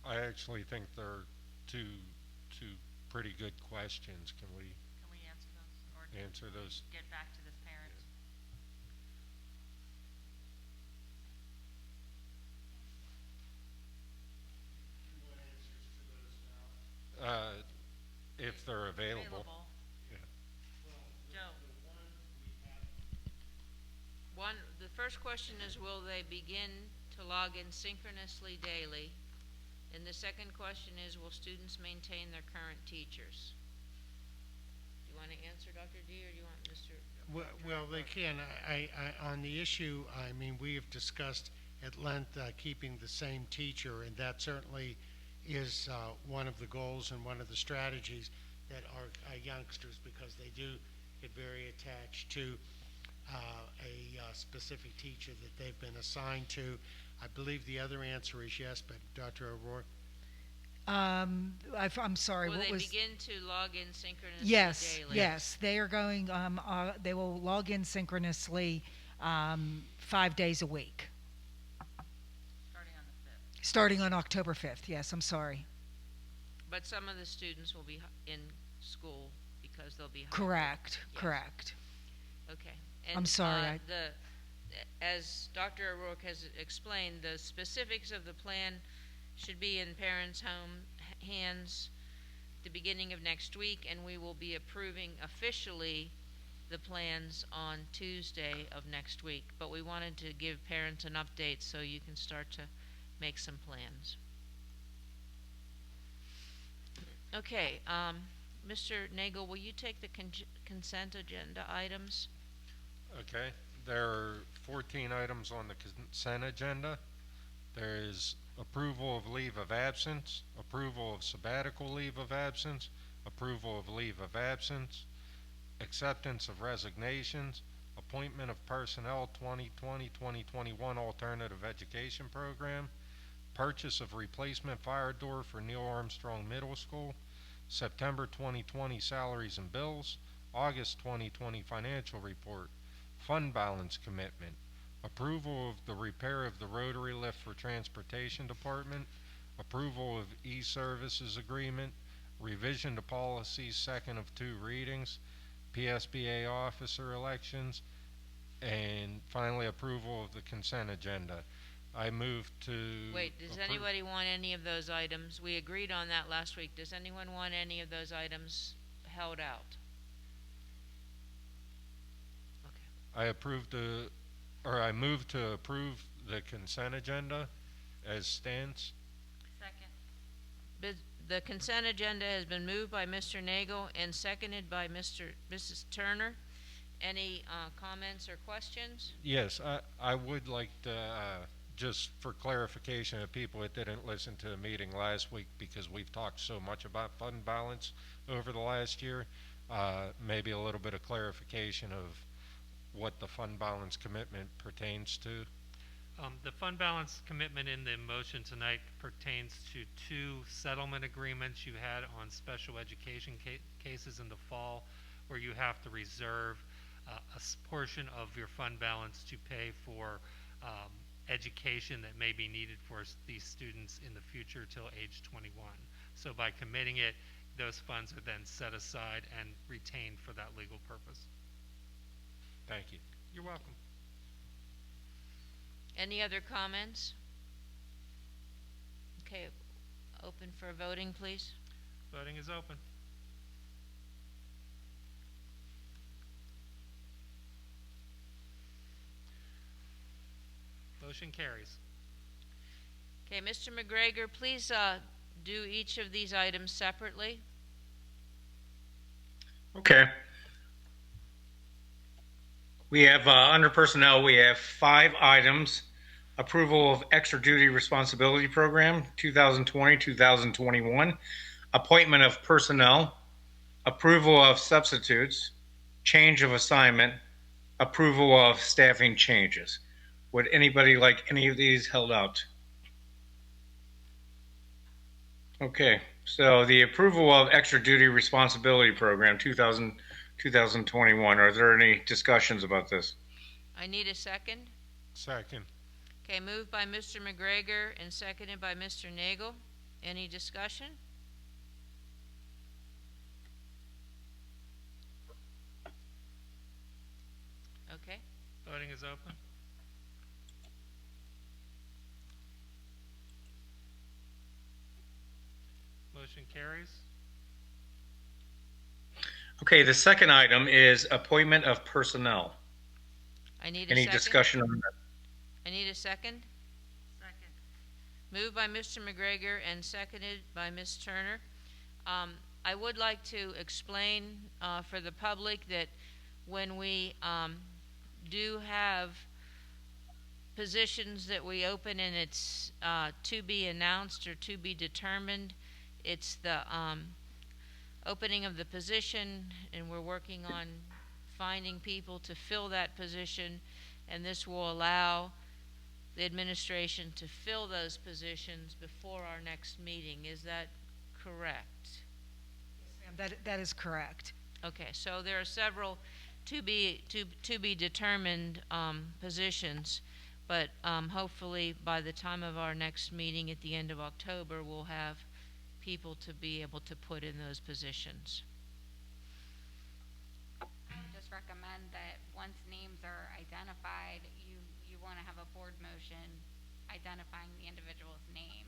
I actually think they're two pretty good questions. Can we answer those? Or answer those? Get back to this parent? If they're available. Yeah. Joe. The first question is, will they begin to log in synchronously daily? And the second question is, will students maintain their current teachers? Do you want to answer, Dr. D, or do you want Mr.? Well, they can. I on the issue, I mean, we have discussed at length keeping the same teacher, and that certainly is one of the goals and one of the strategies that our youngsters, because they do get very attached to a specific teacher that they've been assigned to. I believe the other answer is yes, but Dr. O'Rourke? I'm sorry, Will what they was? begin to log in synchronously Yes, daily? yes, they are going, they will log in synchronously 5 days a week. Starting on the 5th. Starting on October 5th, yes, I'm sorry. But some of the students will be in school because they'll be hybrid. Correct, Yes. correct. Okay. I'm sorry, As Dr. O'Rourke has explained, the specifics of the plan should be in parents' hands the beginning of next week, and we will be approving officially the plans on Tuesday of next week. But we wanted to give parents an update so you can start to make some plans. Okay, Mr. Nagel, will you take the consent agenda items? Okay, there are 14 items on the consent agenda. There is approval of leave of absence, approval of sabbatical leave of absence, approval of leave of absence, acceptance of resignations, appointment of personnel 2020-2021 alternative education program, purchase of replacement fire door for Neil Armstrong Middle School, September 2020 salaries and bills, August 2020 financial report, fund balance commitment, approval of the repair of the rotary lift for transportation department, approval of e-services agreement, revision to policies, second of 2 readings, PSBA officer elections, and finally approval of the consent agenda. I move to Wait, does anybody want any of those items? We agreed on that last week. Does anyone want any of those items held out? I move to approve the consent agenda as stands. Second. The consent agenda has been moved by Mr. Nagel and seconded by Mrs. Turner. Any comments or questions? Yes, I would like to, just for clarification of people that didn't listen to the meeting last week, because we've talked so much about fund balance over the last year, maybe a little bit of clarification of what the fund balance commitment pertains to. The fund balance commitment in the motion tonight pertains to 2 settlement agreements you had on special education cases in the fall, where you have to reserve a portion of your fund balance to pay for education that may be needed for these students in the future till age 21. So by committing it, those funds are then set aside and retained for that legal purpose. Thank you. You're welcome. Any other comments? Okay, open for voting, please. Voting is open. Motion carries. Okay, Mr. McGregor, please do each of these items separately. Okay. We have, under personnel, we have 5 items. Approval of extra duty responsibility program, 2020-2021. Appointment of personnel. Approval of substitutes. Change of assignment. Approval of staffing changes. Would anybody like any of these held out? Okay, so the approval of extra duty responsibility program, 2021. Are there any discussions about this? I need a second. Second. Okay, moved by Mr. McGregor and seconded by Mr. Nagel. Any discussion? Okay. Voting is open. Motion carries. Okay, the second item is appointment of personnel. I need a Any second. discussion on that? I need a second. Second. Moved by Mr. McGregor and seconded by Ms. Turner. I would like to explain for the public that when we do have positions that we open and it's to be announced or to be determined, it's the opening of the position, and we're working on finding people to fill that position, and this will allow the administration to fill those positions before our next meeting. Is that correct? Yes, ma'am, that is correct. Okay, so there are several to be determined positions, but hopefully by the time of our next meeting at the end of October, we'll have people to be able to put in those positions. I would just recommend that once names are identified, you want to have a board motion identifying the individual's name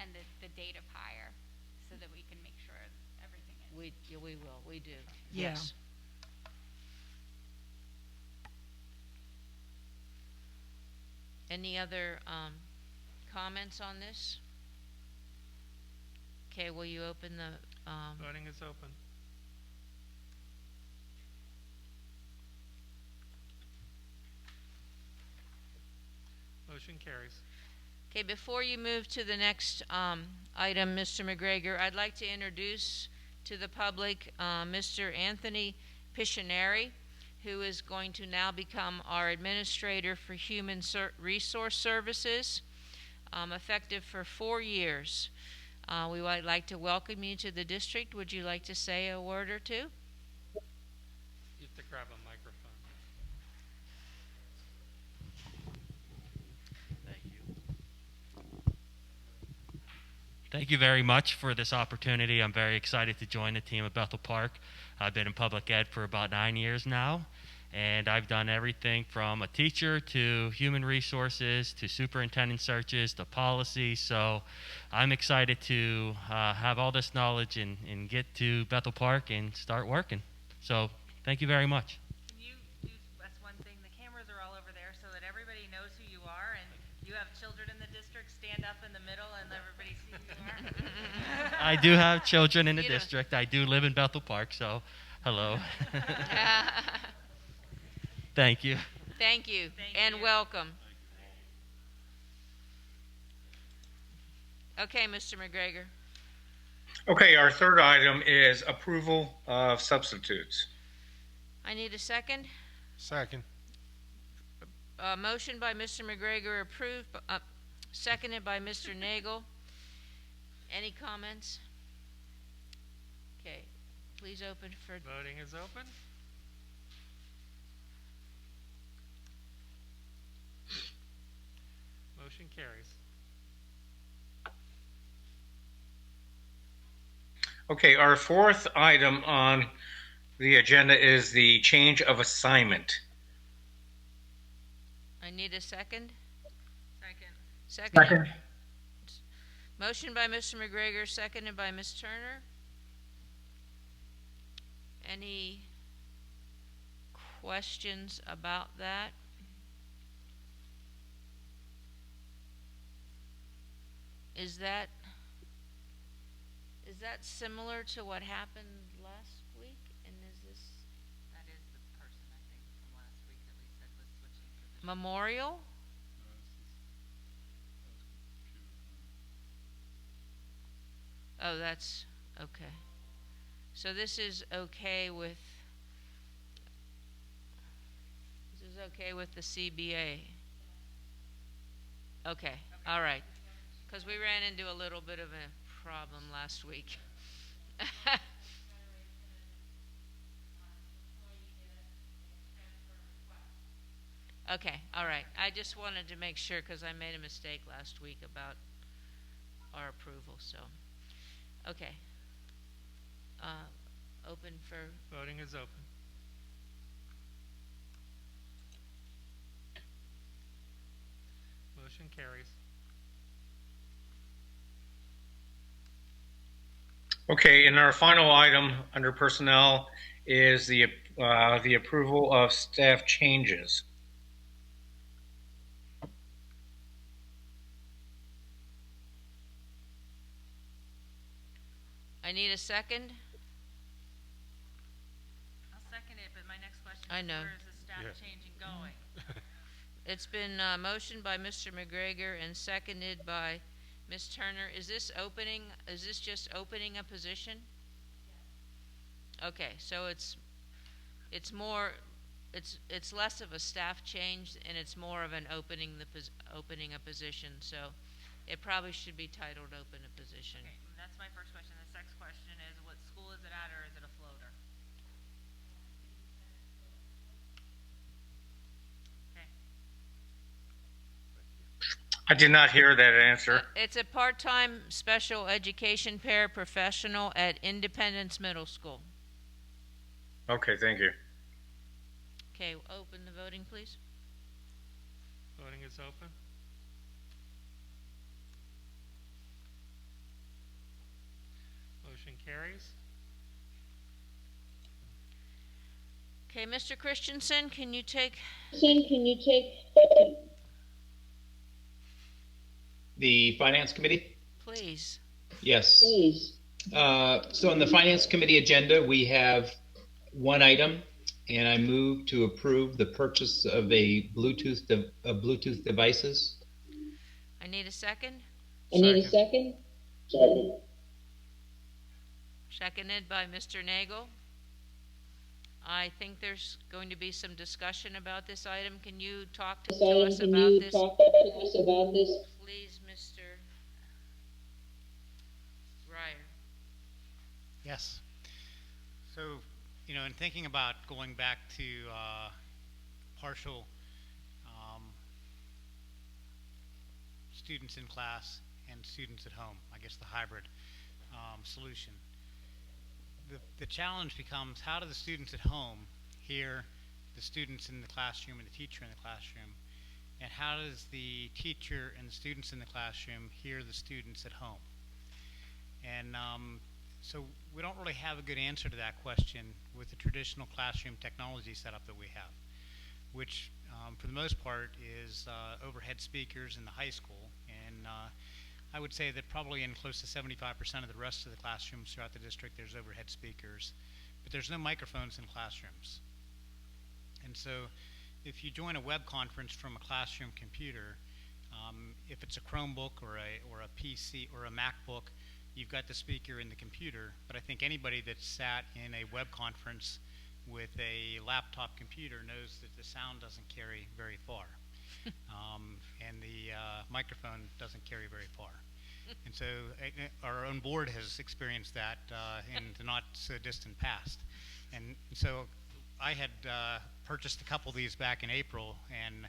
and the date of hire, so that we can make sure everything is. We will. We do. Yeah. Yes. Any other comments on this? Okay, will you open the Voting is open. Motion carries. Okay, before you move to the next item, Mr. McGregor, I'd like to introduce to the public Mr. Anthony Pictionary, who is going to now become our Administrator for Human Resource Services, effective for 4 years. We would like to welcome you to the district. Would you like to say a word or two? You have to grab a microphone. Thank you very much for this opportunity. I'm very excited to join the team at Bethel Park. I've been in public ed for about 9 years now, and I've done everything from a teacher to human resources to superintendent searches to policy. So I'm excited to have all this knowledge and get to Bethel Park and start working. So thank you very much. Can you do, that's one thing, the cameras are all over there so that everybody knows who you are, and you have children in the district, stand up in the middle and everybody see who you are. I do have children in the district. I do live in Bethel Park, so hello. Thank you. Thank you, and welcome. Okay, Mr. McGregor. Okay, our third item is approval of substitutes. I need a second. Second. Motion by Mr. McGregor, approved, seconded by Mr. Nagel. Any comments? Okay, please open for. Voting is open. Motion carries. Okay, our fourth item on the agenda is the change of assignment. I need a second. Second. Second. Motion by Mr. McGregor, seconded by Ms. Turner. Any questions about that? Is that similar to what happened last week? And is this That is the person, I think, from last week that we said was switching positions. Memorial? Oh, that's okay. So this is okay with the CBA. Okay, all right. Because we ran into a little bit of a problem last week. Okay, all right. I just wanted to make sure because I made a mistake last week about our approval, so. Okay. Open for, Voting is open. Motion carries. Okay, and our final item under personnel is the approval of staff changes. I need a second. I'll second it, but my next question I is know. where is the staff changing going? It's been motioned by Mr. McGregor and seconded by Ms. Turner. Is this just opening a position? Okay, so it's less of a staff change and it's more of an opening a position. So it probably should be titled open a position. Okay, that's my first question. The next question is, what school is it at, or is it a floater? Okay. I did not hear that answer. It's a part-time special education paraprofessional at Independence Middle School. Okay, thank you. Okay, open the voting, please. Voting is open. Motion carries. Okay, Mr. Christensen, can you take the Finance Committee? please? Yes. So on the Finance Committee agenda, we have one item, and I move to approve the purchase of Bluetooth devices I need a second. I need a second. Second. Seconded by Mr. Nagel. I think there's going to be some discussion about this item. Can you talk to us about this? Please, Mr. Breyer. Yes. So, in thinking about going back to partial students in class and students at home, I guess the hybrid solution, the challenge becomes, how do the students at home hear the students in the classroom and the teacher in the classroom, and how does the teacher and the students in the classroom hear the students at home? And so we don't really have a good answer to that question with the traditional classroom technology setup that we have, which for the most part is overhead speakers in the high school, and I would say that probably in close to 75% of the rest of the classrooms throughout the district there's overhead speakers, but there's no microphones in classrooms. And so if you join a web conference from a classroom computer, if it's a Chromebook or a PC or a MacBook, you've got the speaker in the computer, but I think anybody that's sat in a web conference with a laptop computer knows that the sound doesn't carry very far. And the microphone doesn't carry very far. And so our own board has experienced that in the not so distant past. And so I had purchased a couple of these back in April and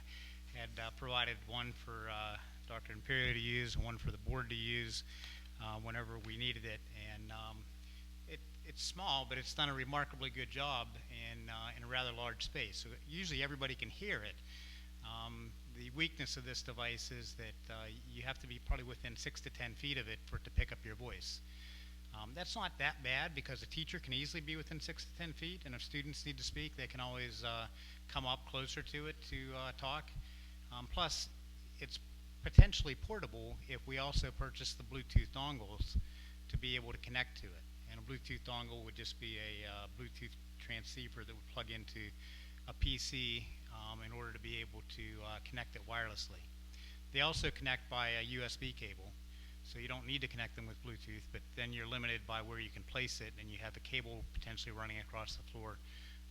had provided one for Dr. Imperio to use and one for the board to use whenever we needed it. And it's small, but it's done a remarkably good job in a rather large space. So usually everybody can hear it. The weakness of this device is that you have to be probably within 6 to 10 feet of it for it to pick up your voice. That's not that bad because a teacher can easily be within 6 to 10 feet, and if students need to speak, they can always come up closer to it to talk. Plus, it's potentially portable if we also purchase the Bluetooth dongles to be able to connect to it. And a Bluetooth dongle would just be a Bluetooth transceiver that would plug into a PC in order to be able to connect it wirelessly. They also connect by a USB cable, so you don't need to connect them with Bluetooth, but then you're limited by where you can place it, and you have a cable potentially running across the floor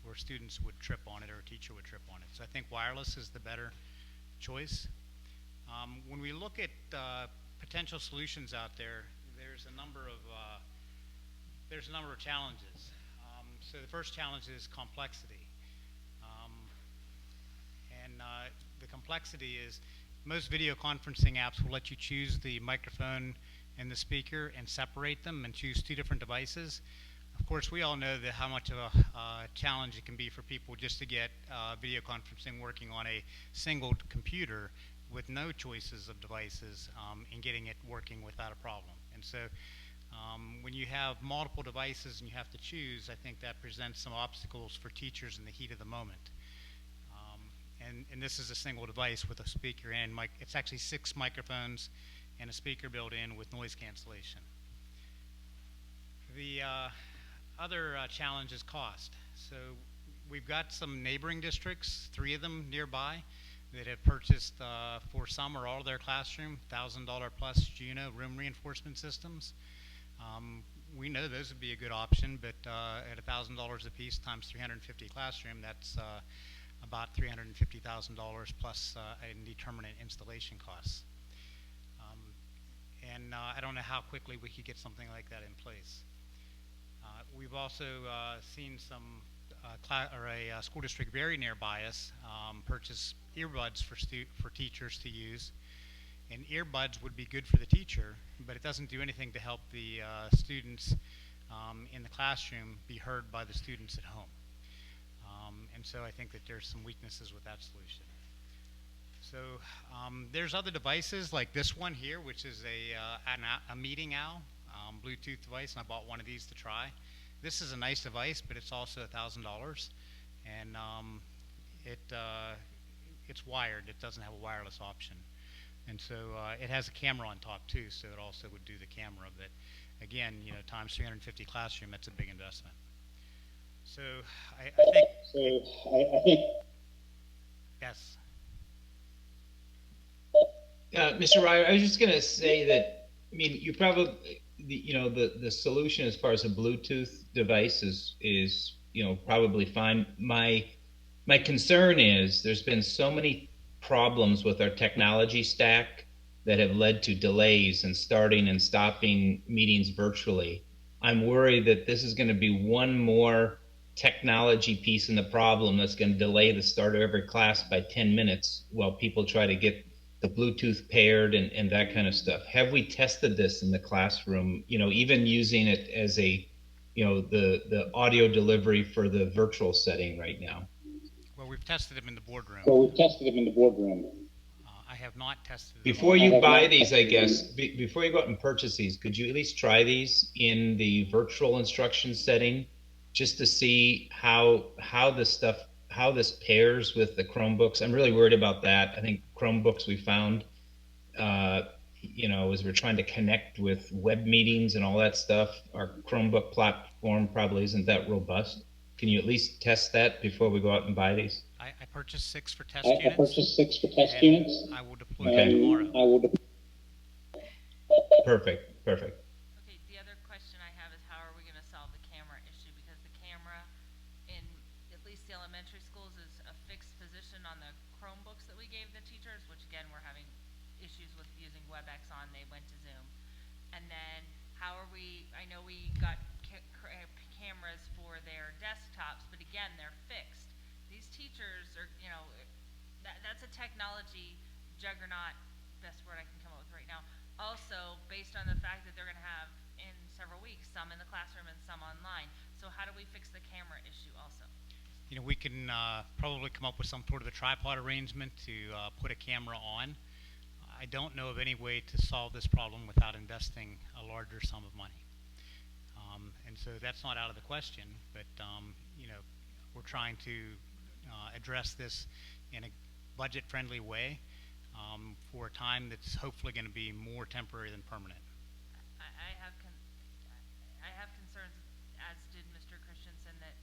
where students would trip on it or a teacher would trip on it. So I think wireless is the better choice. When we look at potential solutions out there, there's a number of challenges. So the first challenge is complexity. The complexity is most video conferencing apps will let you choose the microphone and the speaker and separate them and choose two different devices. Of course, we all know that how much of a challenge it can be for people just to get video conferencing working on a single computer with no choices of devices and getting it working without a problem. And so when you have multiple devices and you have to choose, I think that presents some obstacles for teachers in the heat of the moment. And this is a single device with a speaker and mic. It's actually 6 microphones and a speaker built in with noise cancellation. The other challenge is cost. So we've got some neighboring districts, 3 of them nearby, that have purchased for some or all of their classroom $1,000 plus Juno room reinforcement systems. We know those would be a good option, but at $1,000 a piece times 350 classroom, that's about $350,000 plus indeterminate installation costs. And I don't know how quickly we could get something like that in place. We've also seen some a school district very nearby us purchase earbuds for teachers to use. And earbuds would be good for the teacher, but it doesn't do anything to help the students in the classroom be heard by the students at home. And so I think that there's some weaknesses with that solution. So there's other devices like this one here, which is a Meeting Owl Bluetooth device, and I bought one of these to try. This is a nice device, but it's also $1,000, and it's wired. It doesn't have a wireless option. And so it has a camera on top too, so it also would do the camera. But again, times 350 classroom, that's a big investment. So I think. Yes. Mr. Ryer, I was just going to say that, I mean, you probably, the solution as far as a Bluetooth device is probably fine. My concern is there's been so many problems with our technology stack that have led to delays in starting and stopping meetings virtually. I'm worried that this is going to be one more technology piece in the problem that's going to delay the start of every class by 10 minutes while people try to get the Bluetooth paired and that kind of stuff. Have we tested this in the classroom, even using it as a, the audio delivery for the virtual setting right now? Well, we've tested them in the boardroom. I have not tested them. Before you buy these, I guess, before you go out and purchase these, could you at least try these in the virtual instruction setting, just to see how this pairs with the Chromebooks? I'm really worried about that. I think Chromebooks we found, as we're trying to connect with web meetings and all that stuff, our Chromebook platform probably isn't that robust. Can you at least test that before we go out and buy these? I purchased 6 for test units. I will deploy them tomorrow. Perfect. Okay, the other question I have is how are we going to solve the camera issue? Because the camera in at least the elementary schools is a fixed position on the Chromebooks that we gave the teachers, which again, we're having issues with using WebEx on. They went to Zoom. And then how are we, I know we got cameras for their desktops, but again, they're fixed. These teachers are, that's a technology juggernaut, best word I can come up with right now. Also, based on the fact that they're going to have in several weeks, some in the classroom and some online. So how do we fix the camera issue also? We can probably come up with some sort of a tripod arrangement to put a camera on. I don't know of any way to solve this problem without investing a larger sum of money. And so that's not out of the question, but we're trying to address this in a budget-friendly way for a time that's hopefully going to be more temporary than permanent. I have concerns, as did Mr. Christensen, that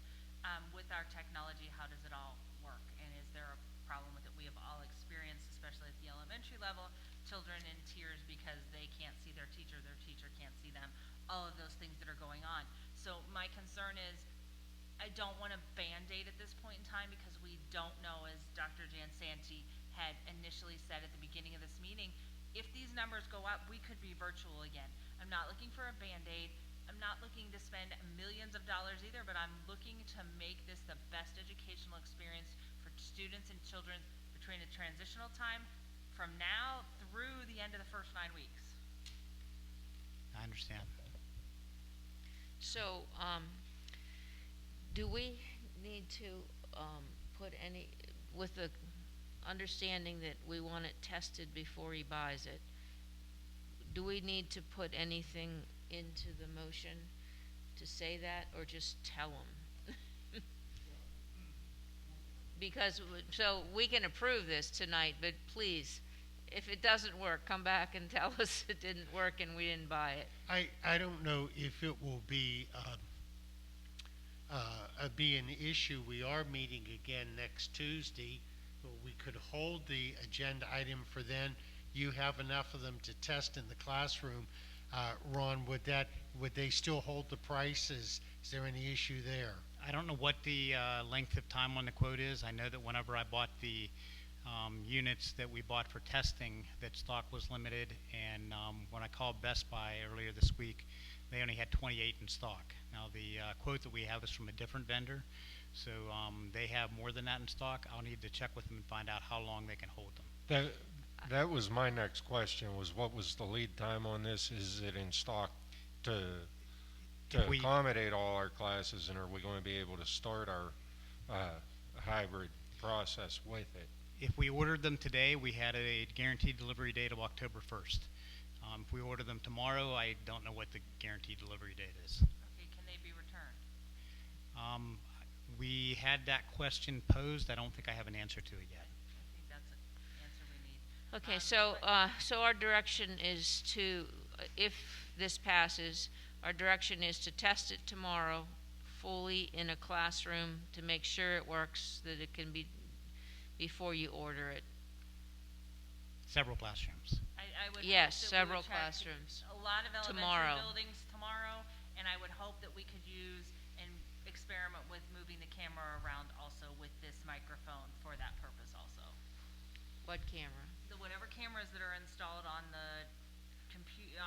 with our technology, how does it all work? And is there a problem with it? We have all experienced, especially at the elementary level, children in tears because they can't see their teacher can't see them, all of those things that are going on. So my concern is I don't want a Band-Aid at this point in time because we don't know, as Dr. Jansanti had initially said at the beginning of this meeting, if these numbers go up, we could be virtual again. I'm not looking for a Band-Aid. I'm not looking to spend millions of dollars either, but I'm looking to make this the best educational experience for students and children between the transitional time from now through the end of the first 9 weeks. I understand. So, do we need to put any, with the understanding that we want it tested before he buys it, do we need to put anything into the motion to say that, or just tell him? Because, so we can approve this tonight, but please, if it doesn't work, come back and tell us it didn't work and we didn't buy it. I don't know if it will be an issue. We are meeting again next Tuesday, but we could hold the agenda item for then. You have enough of them to test in the classroom. Ron, would they still hold the prices? Is there any issue there? I don't know what the length of time on the quote is. I know that whenever I bought the units that we bought for testing, that stock was limited, and when I called Best Buy earlier this week, they only had 28 in stock. Now the quote that we have is from a different vendor, so they have more than that in stock. I'll need to check with them and find out how long they can hold them. That was my next question, was what was the lead time on this? Is it in stock to accommodate all our classes, and are we going to be able to start our hybrid process with it? If we ordered them today, we had a guaranteed delivery date of October 1st. If we order them tomorrow, I don't know what the guaranteed delivery date is. Okay, can they be returned? We had that question posed. I don't think I have an answer to it yet. I think that's the answer we need. Okay, so our direction is to, if this passes, our direction is to test it tomorrow fully in a classroom to make sure it works, that it can be before you order it. Several classrooms. I would Yes, hope that we several would try to- classrooms. A lot of elementary Tomorrow. buildings tomorrow, and I would hope that we could use and experiment with moving the camera around also with this microphone for that purpose also. What camera? Whatever cameras that are installed on the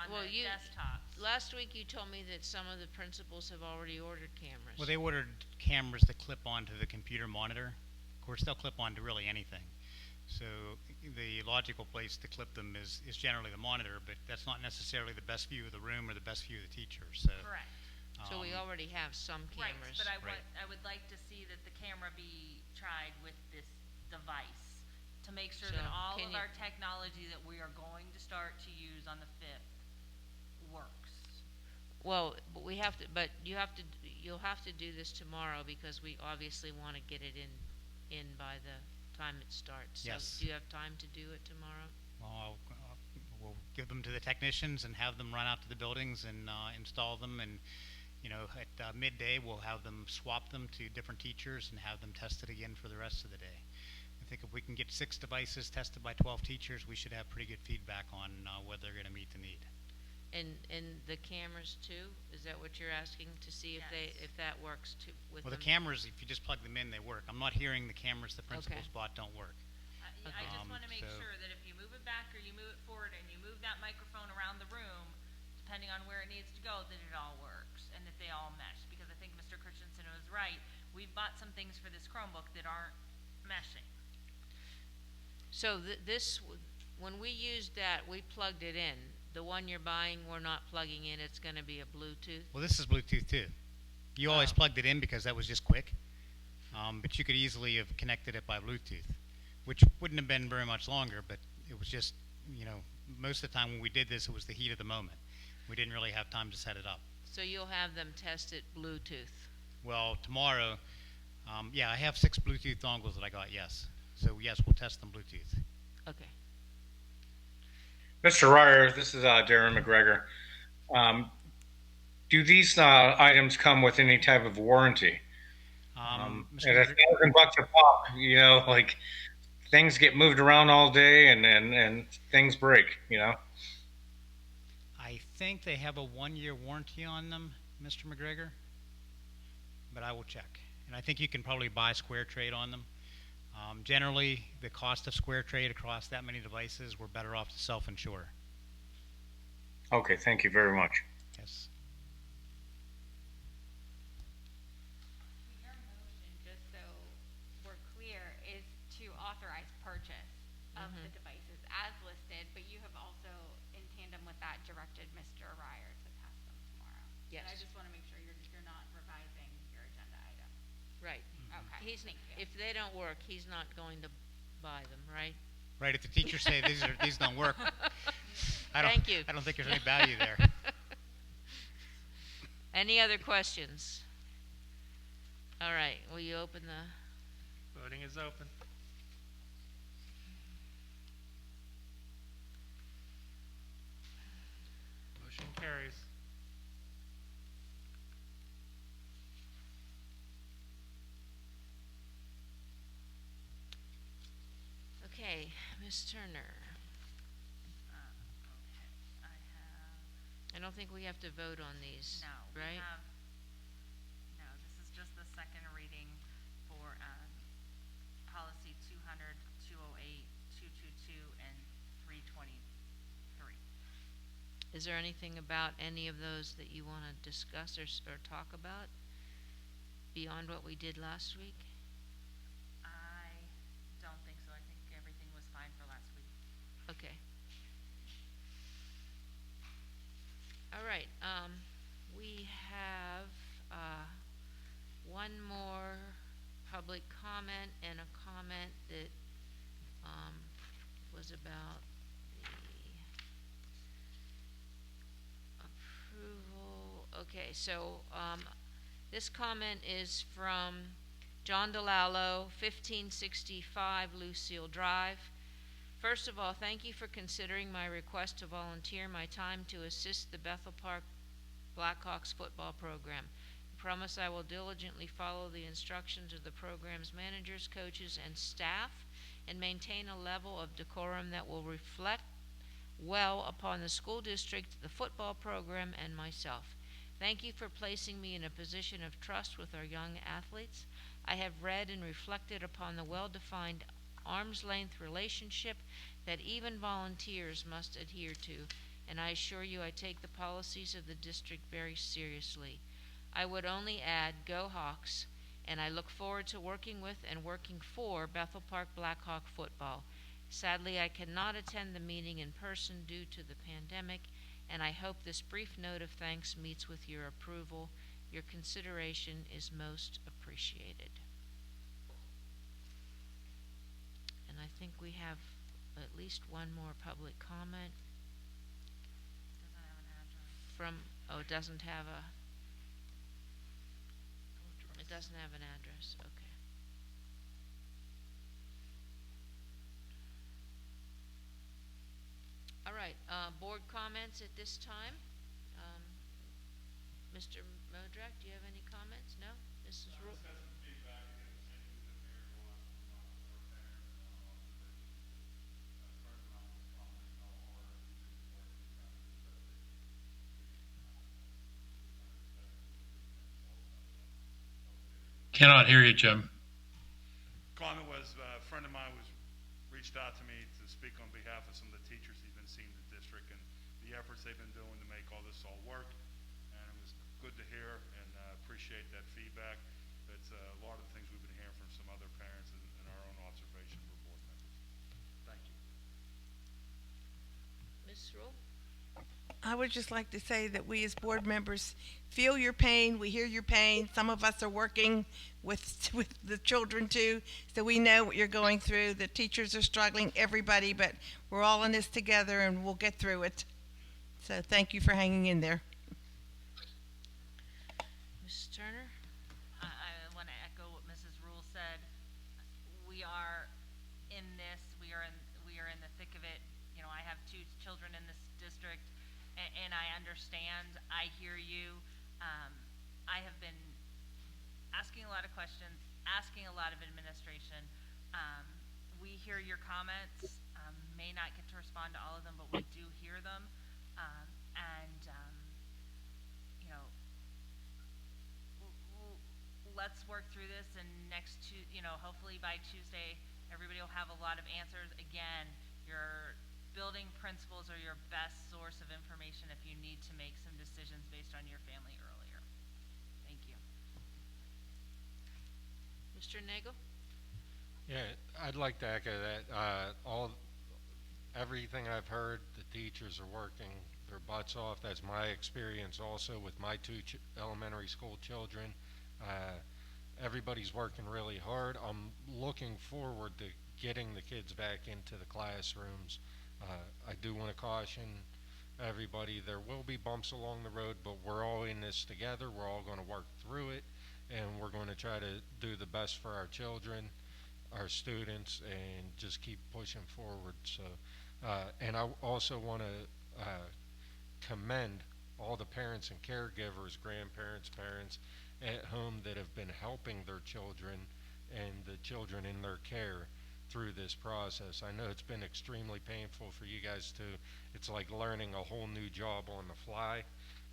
Well, the desktops. last week you told me that some of the principals have already ordered cameras. Well, they ordered cameras that clip onto the computer monitor. Of course, they'll clip onto really anything. So the logical place to clip them is generally the monitor, but that's not necessarily the best view of the room or the best view of the teacher. So Correct. So we already have some Right, cameras. but I would like to see that the camera be tried with this device to make sure that So, all can of you- our technology that we are going to start to use on the 5th works. Well, but you'll have to do this tomorrow because we obviously want to get it in by the time it starts. Yes. So do you have time to do it tomorrow? Well, we'll give them to the technicians and have them run out to the buildings and install them. And, at midday, we'll have them swap them to different teachers and have them tested again for the rest of the day. I think if we can get 6 devices tested by 12 teachers, we should have pretty good feedback on whether they're going to meet the need. And the cameras too? Is that what you're asking to see if that works too with Well, the them? cameras, if you just plug them in, they work. I'm not hearing the cameras the principals Okay. bought don't work. I just want to make so- sure that if you move it back or you move it forward and you move that microphone around the room, depending on where it needs to go, that it all works and that they all mesh. Because I think Mr. Christensen was right. We've bought some things for this Chromebook that aren't meshing. So when we used that, we plugged it in. The one you're buying, we're not plugging in. It's going to be a Bluetooth. Well, this is Bluetooth too. You always plugged it in because that was just quick. But you could easily have connected it by Bluetooth, which wouldn't have been very much longer, but it was just, most of the time when we did this, it was the heat of the moment. We didn't really have time to set it up. So you'll have them test it Bluetooth. Well, tomorrow, I have 6 Bluetooth dongles that I got, yes. So, yes, we'll test them Bluetooth. Okay. Mr. Ryer, this is Darren McGregor. Do these items come with any type of warranty? Mr. At $1,000 a pop, like things get moved around all day and things break, I think they have a 1-year warranty on them, Mr. McGregor, but I will check. And I think you can probably buy Square Trade on them. Generally, the cost of Square Trade across that many devices, we're better off to self-insure. Okay, thank you very much. Yes. Your motion, just so we're clear, is to authorize purchase of the devices as listed, but you have also, in tandem with that, directed Mr. Ryer to test them tomorrow. Yes. And I just want to make sure you're not revising your agenda item. Right. Okay, thank you. If they don't work, he's not going to buy them, right? Right, if the teachers say these don't work, Thank you. I don't think there's any value there. Any other questions? All right, will you open the... Voting is open. Motion carries. Okay, Ms. Turner. Okay, I have, I don't think we have to vote on these, no, right? no, this is just the second reading for, policy 200, 208, 222, and 323. Is there anything about any of those that you want to discuss or talk about beyond what we did last week? I don't think so. I think everything was fine for last week. Okay. All right, we have one more public comment and a comment that was about the approval. Okay, so this comment is from John DeLallo, 1565 Lucille Drive. First of all, thank you for considering my request to volunteer my time to assist the Bethel Park Blackhawks football program. I promise I will diligently follow the instructions of the program's managers, coaches, and staff and maintain a level of decorum that will reflect well upon the school district, the football program, and myself. Thank you for placing me in a position of trust with our young athletes. I have read and reflected upon the well-defined arm's length relationship that even volunteers must adhere to, and I assure you I take the policies of the district very seriously. I would only add, go Hawks, and I look forward to working with and working for Bethel Park Blackhawk football. Sadly, I cannot attend the meeting in person due to the pandemic, and I hope this brief note of thanks meets with your approval. Your consideration is most appreciated. And I think we have at least one more public comment from, oh, it doesn't have an address, okay. All right, board comments at this time. Mr. Modrak, do you have any comments? No? Mrs. Rule? Cannot hear you, Jim. Comment was a friend of mine reached out to me to speak on behalf of some of the teachers he's been seeing in the district and the efforts they've been doing to make all this all work. And it was good to hear and appreciate that feedback. It's a lot of the things we've been hearing from some other parents and our own observation for board members. Thank you. Ms. Rule? I would just like to say that we as board members feel your pain, we hear your pain. Some of us are working with the children too, so we know what you're going through. The teachers are struggling, everybody, but we're all in this together and we'll get through it. So thank you for hanging in there. Mrs. Turner? I want to echo what Mrs. Rule said. We are in this, we are in the thick of it. You know, I have 2 children in this district, and I understand, I hear you. I have been asking a lot of questions, asking a lot of administration. We hear your comments, may not get to respond to all of them, but we do hear them. You know, let's work through this, and hopefully by Tuesday, everybody will have a lot of answers. Again, your building principals are your best source of information if you need to make some decisions based on your family earlier. Thank you. Mr. Nagel? Yeah, I'd like to echo that. Everything I've heard, the teachers are working their butts off. That's my experience also with my 2 elementary school children. Everybody's working really hard. I'm looking forward to getting the kids back into the classrooms. I do want to caution everybody, there will be bumps along the road, but we're all in this together. We're all going to work through it, and we're going to try to do the best for our children, our students, and just keep pushing forward. So, and I also want to commend all the parents and caregivers, grandparents, parents at home that have been helping their children and the children in their care through this process. I know it's been extremely painful for you guys too. It's like learning a whole new job on the fly.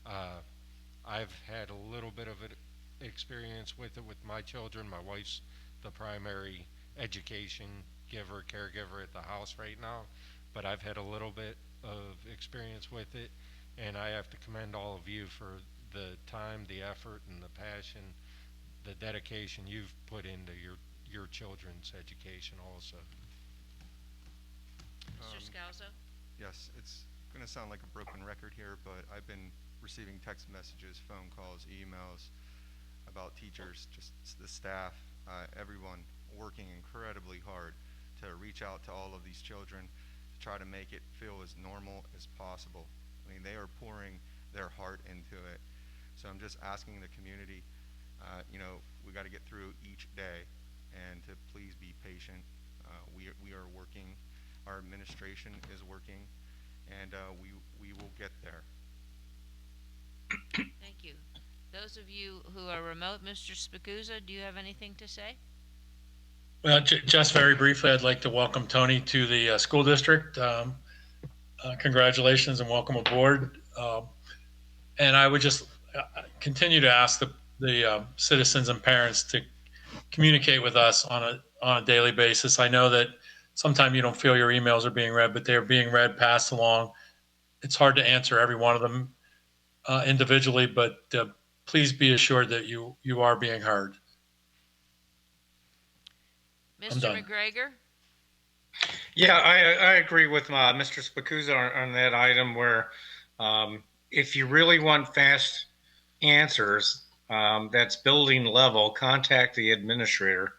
I've had a little bit of an experience with it with my children. My wife's the primary education giver, caregiver at the house right now, but I've had a little bit of experience with it, and I have to commend all of you for the time, the effort, and the passion, the dedication you've put into your children's education also. Mr. Scalzo? Yes, it's going to sound like a broken record here, but I've been receiving text messages, phone calls, emails about teachers, just the staff, everyone working incredibly hard to reach out to all of these children, to try to make it feel as normal as possible. I mean, they are pouring their heart into it. So I'm just asking the community, we got to get through each day, and to please be patient. We are working, our administration is working, and we will get there. Thank you. Those of you who are remote, Mr. Spicuzza, do you have anything to say? Well, just very briefly, I'd like to welcome Tony to the school district. Congratulations and welcome aboard. And I would just continue to ask the citizens and parents to communicate with us on a daily basis. I know that sometimes you don't feel your emails are being read, but they are being read, passed along. It's hard to answer every one of them individually, but please be assured that you are being heard. Mr. McGregor? Yeah, I agree with Mr. Spacuzza on that item where if you really want fast answers, that's building level, contact the administrator.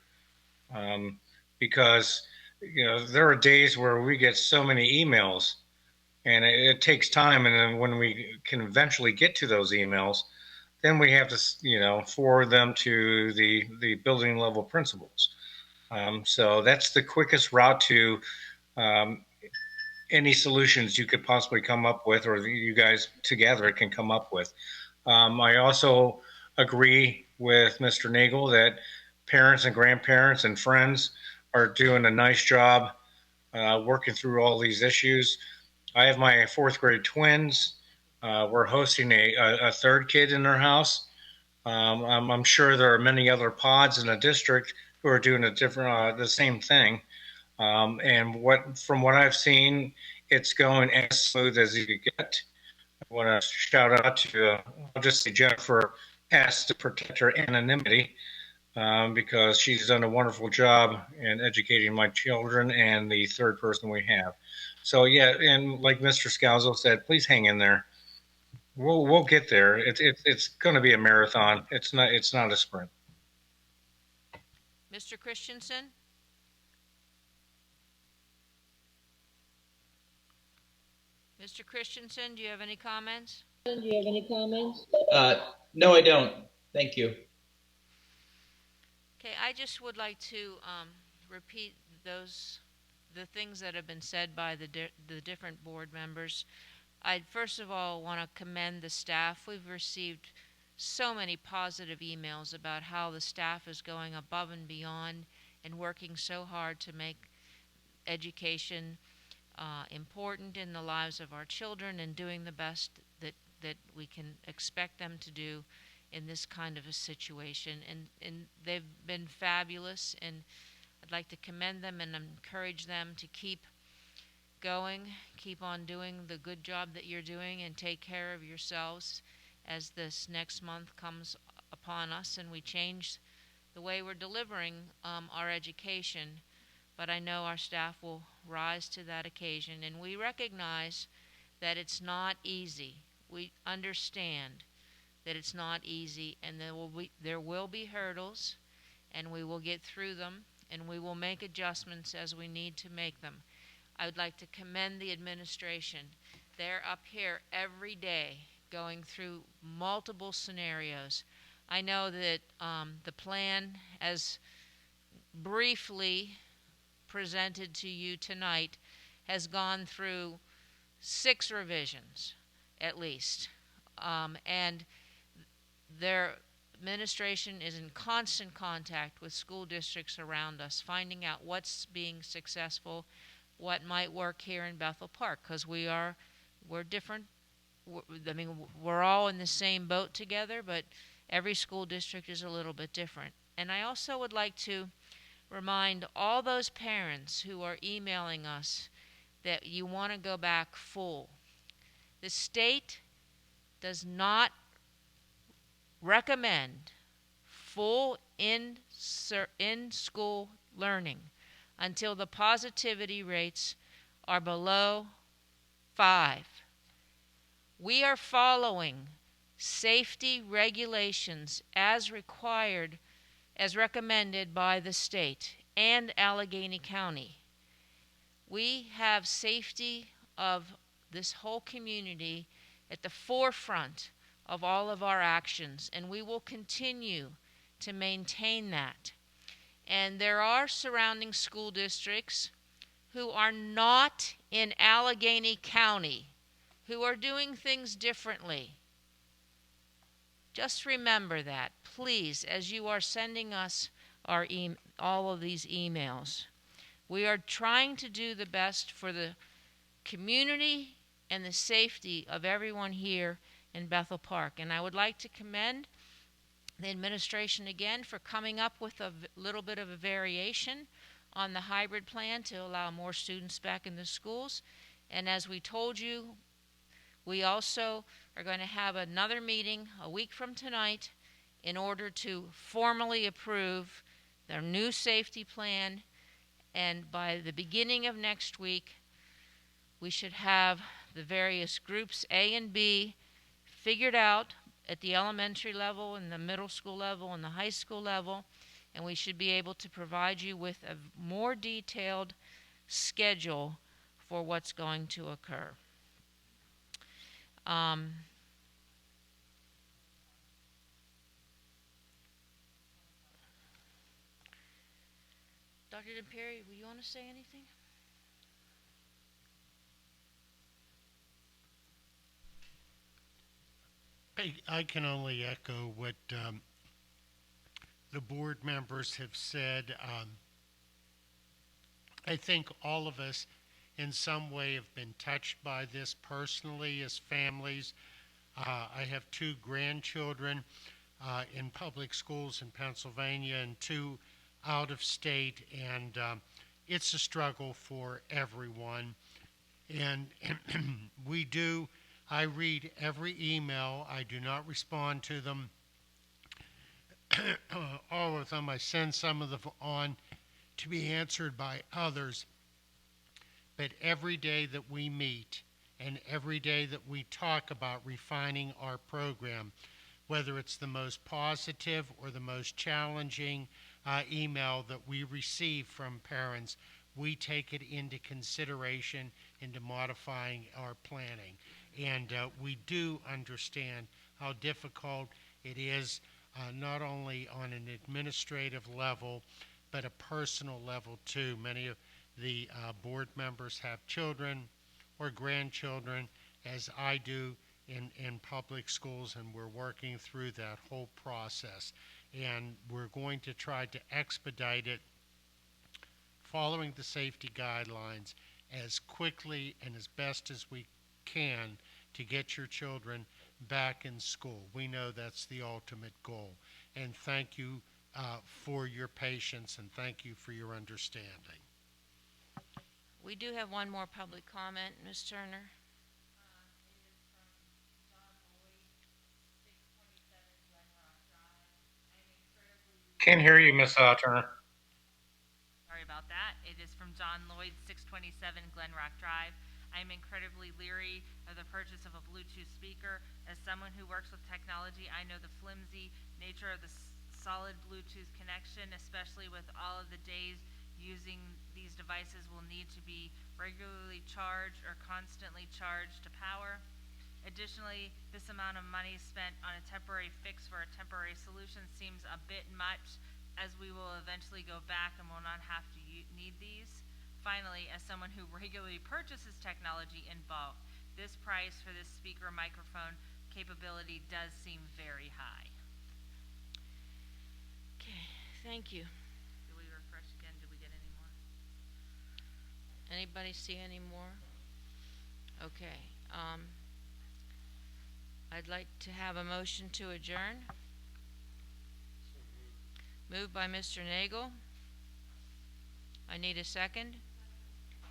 Because, there are days where we get so many emails and it takes time. And then when we can eventually get to those emails, then we have to, forward them to the building level principals. So that's the quickest route to any solutions you could possibly come up with, or you guys together can come up with. I also agree with Mr. Nagel that parents and grandparents and friends are doing a nice job working through all these issues. I have my 4th grade twins. We're hosting a third kid in their house. I'm sure there are many other pods in the district who are doing the same thing. And from what I've seen, it's going as smooth as you could get. I want to shout out to, I'll just say Jennifer S. to protect her anonymity because she's done a wonderful job in educating my children and the third person we have. So yeah, and like Mr. Scalzo said, please hang in there. We'll get there. It's going to be a marathon. It's not a sprint. Mr. Christensen? Mr. Christensen, do you have any comments? No, I don't. Thank you. Okay, I just would like to repeat the things that have been said by the different board members. I'd first of all want to commend the staff. We've received so many positive emails about how the staff is going above and beyond and working so hard to make education important in the lives of our children and doing the best that we can expect them to do in this kind of a situation. And they've been fabulous, and I'd like to commend them and encourage them to keep going, keep on doing the good job that you're doing, and take care of yourselves as this next month comes upon us and we change the way we're delivering our education. But I know our staff will rise to that occasion, and we recognize that it's not easy. We understand that it's not easy, and there will be hurdles, and we will get through them, and we will make adjustments as we need to make them. I would like to commend the administration. They're up here every day going through multiple scenarios. I know that the plan, as briefly presented to you tonight, has gone through 6 revisions at least. And their administration is in constant contact with school districts around us, finding out what's being successful, what might work here in Bethel Park, because we're different. I mean, we're all in the same boat together, but every school district is a little bit different. And I also would like to remind all those parents who are emailing us that you want to go back full. The state does not recommend full in-school learning until the positivity rates are below 5. We are following safety regulations as required, as recommended by the state and Allegheny County. We have safety of this whole community at the forefront of all of our actions, and we will continue to maintain that. And there are surrounding school districts who are not in Allegheny County who are doing things differently. Just remember that, please, as you are sending us all of these emails. We are trying to do the best for the community and the safety of everyone here in Bethel Park. And I would like to commend the administration again for coming up with a little bit of a variation on the hybrid plan to allow more students back in the schools. And as we told you, we also are going to have another meeting a week from tonight in order to formally approve their new safety plan. And by the beginning of next week, we should have the various groups A and B figured out at the elementary level and the middle school level and the high school level, and we should be able to provide you with a more detailed schedule for what's going to occur. Dr. DePerry, will you want to say anything? I can only echo what the board members have said. I think all of us in some way have been touched by this personally as families. I have 2 grandchildren in public schools in Pennsylvania and 2 out of state, and it's a struggle for everyone. And I read every email. I do not respond to them, all of them. I send some of them on to be answered by others. But every day that we meet and every day that we talk about refining our program, whether it's the most positive or the most challenging email that we receive from parents, we take it into consideration into modifying our planning. And we do understand how difficult it is, not only on an administrative level, but a personal level too. Many of the board members have children or grandchildren, as I do in public schools, and we're working through that whole process. And we're going to try to expedite it, following the safety guidelines as quickly and as best as we can to get your children back in school. We know that's the ultimate goal. And thank you for your patience, and thank you for your understanding. We do have one more public comment, Ms. Turner. Can't hear you, Miss Turner. Sorry about that. It is from John Lloyd, 627 Glen Rock Drive. I am incredibly leery of the purchase of a Bluetooth speaker. As someone who works with technology, I know the flimsy nature of the solid Bluetooth connection, especially with all of the days using these devices will need to be regularly charged or constantly charged to power. Additionally, this amount of money spent on a temporary fix for a temporary solution seems a bit much, as we will eventually go back and will not have to need these. Finally, as someone who regularly purchases technology in bulk, this price for this speaker microphone capability does seem very high. Okay, thank you. Do we refresh again? Did we get any more? Anybody see any more? Okay. I'd like to have a motion to adjourn. Moved by Mr. Nagel. I need a second.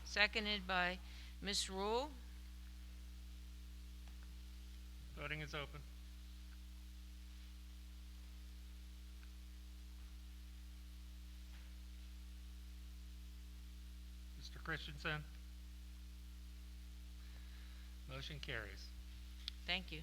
Seconded by Ms. Rule. Voting is open. Mr. Christensen? Motion carries. Thank you.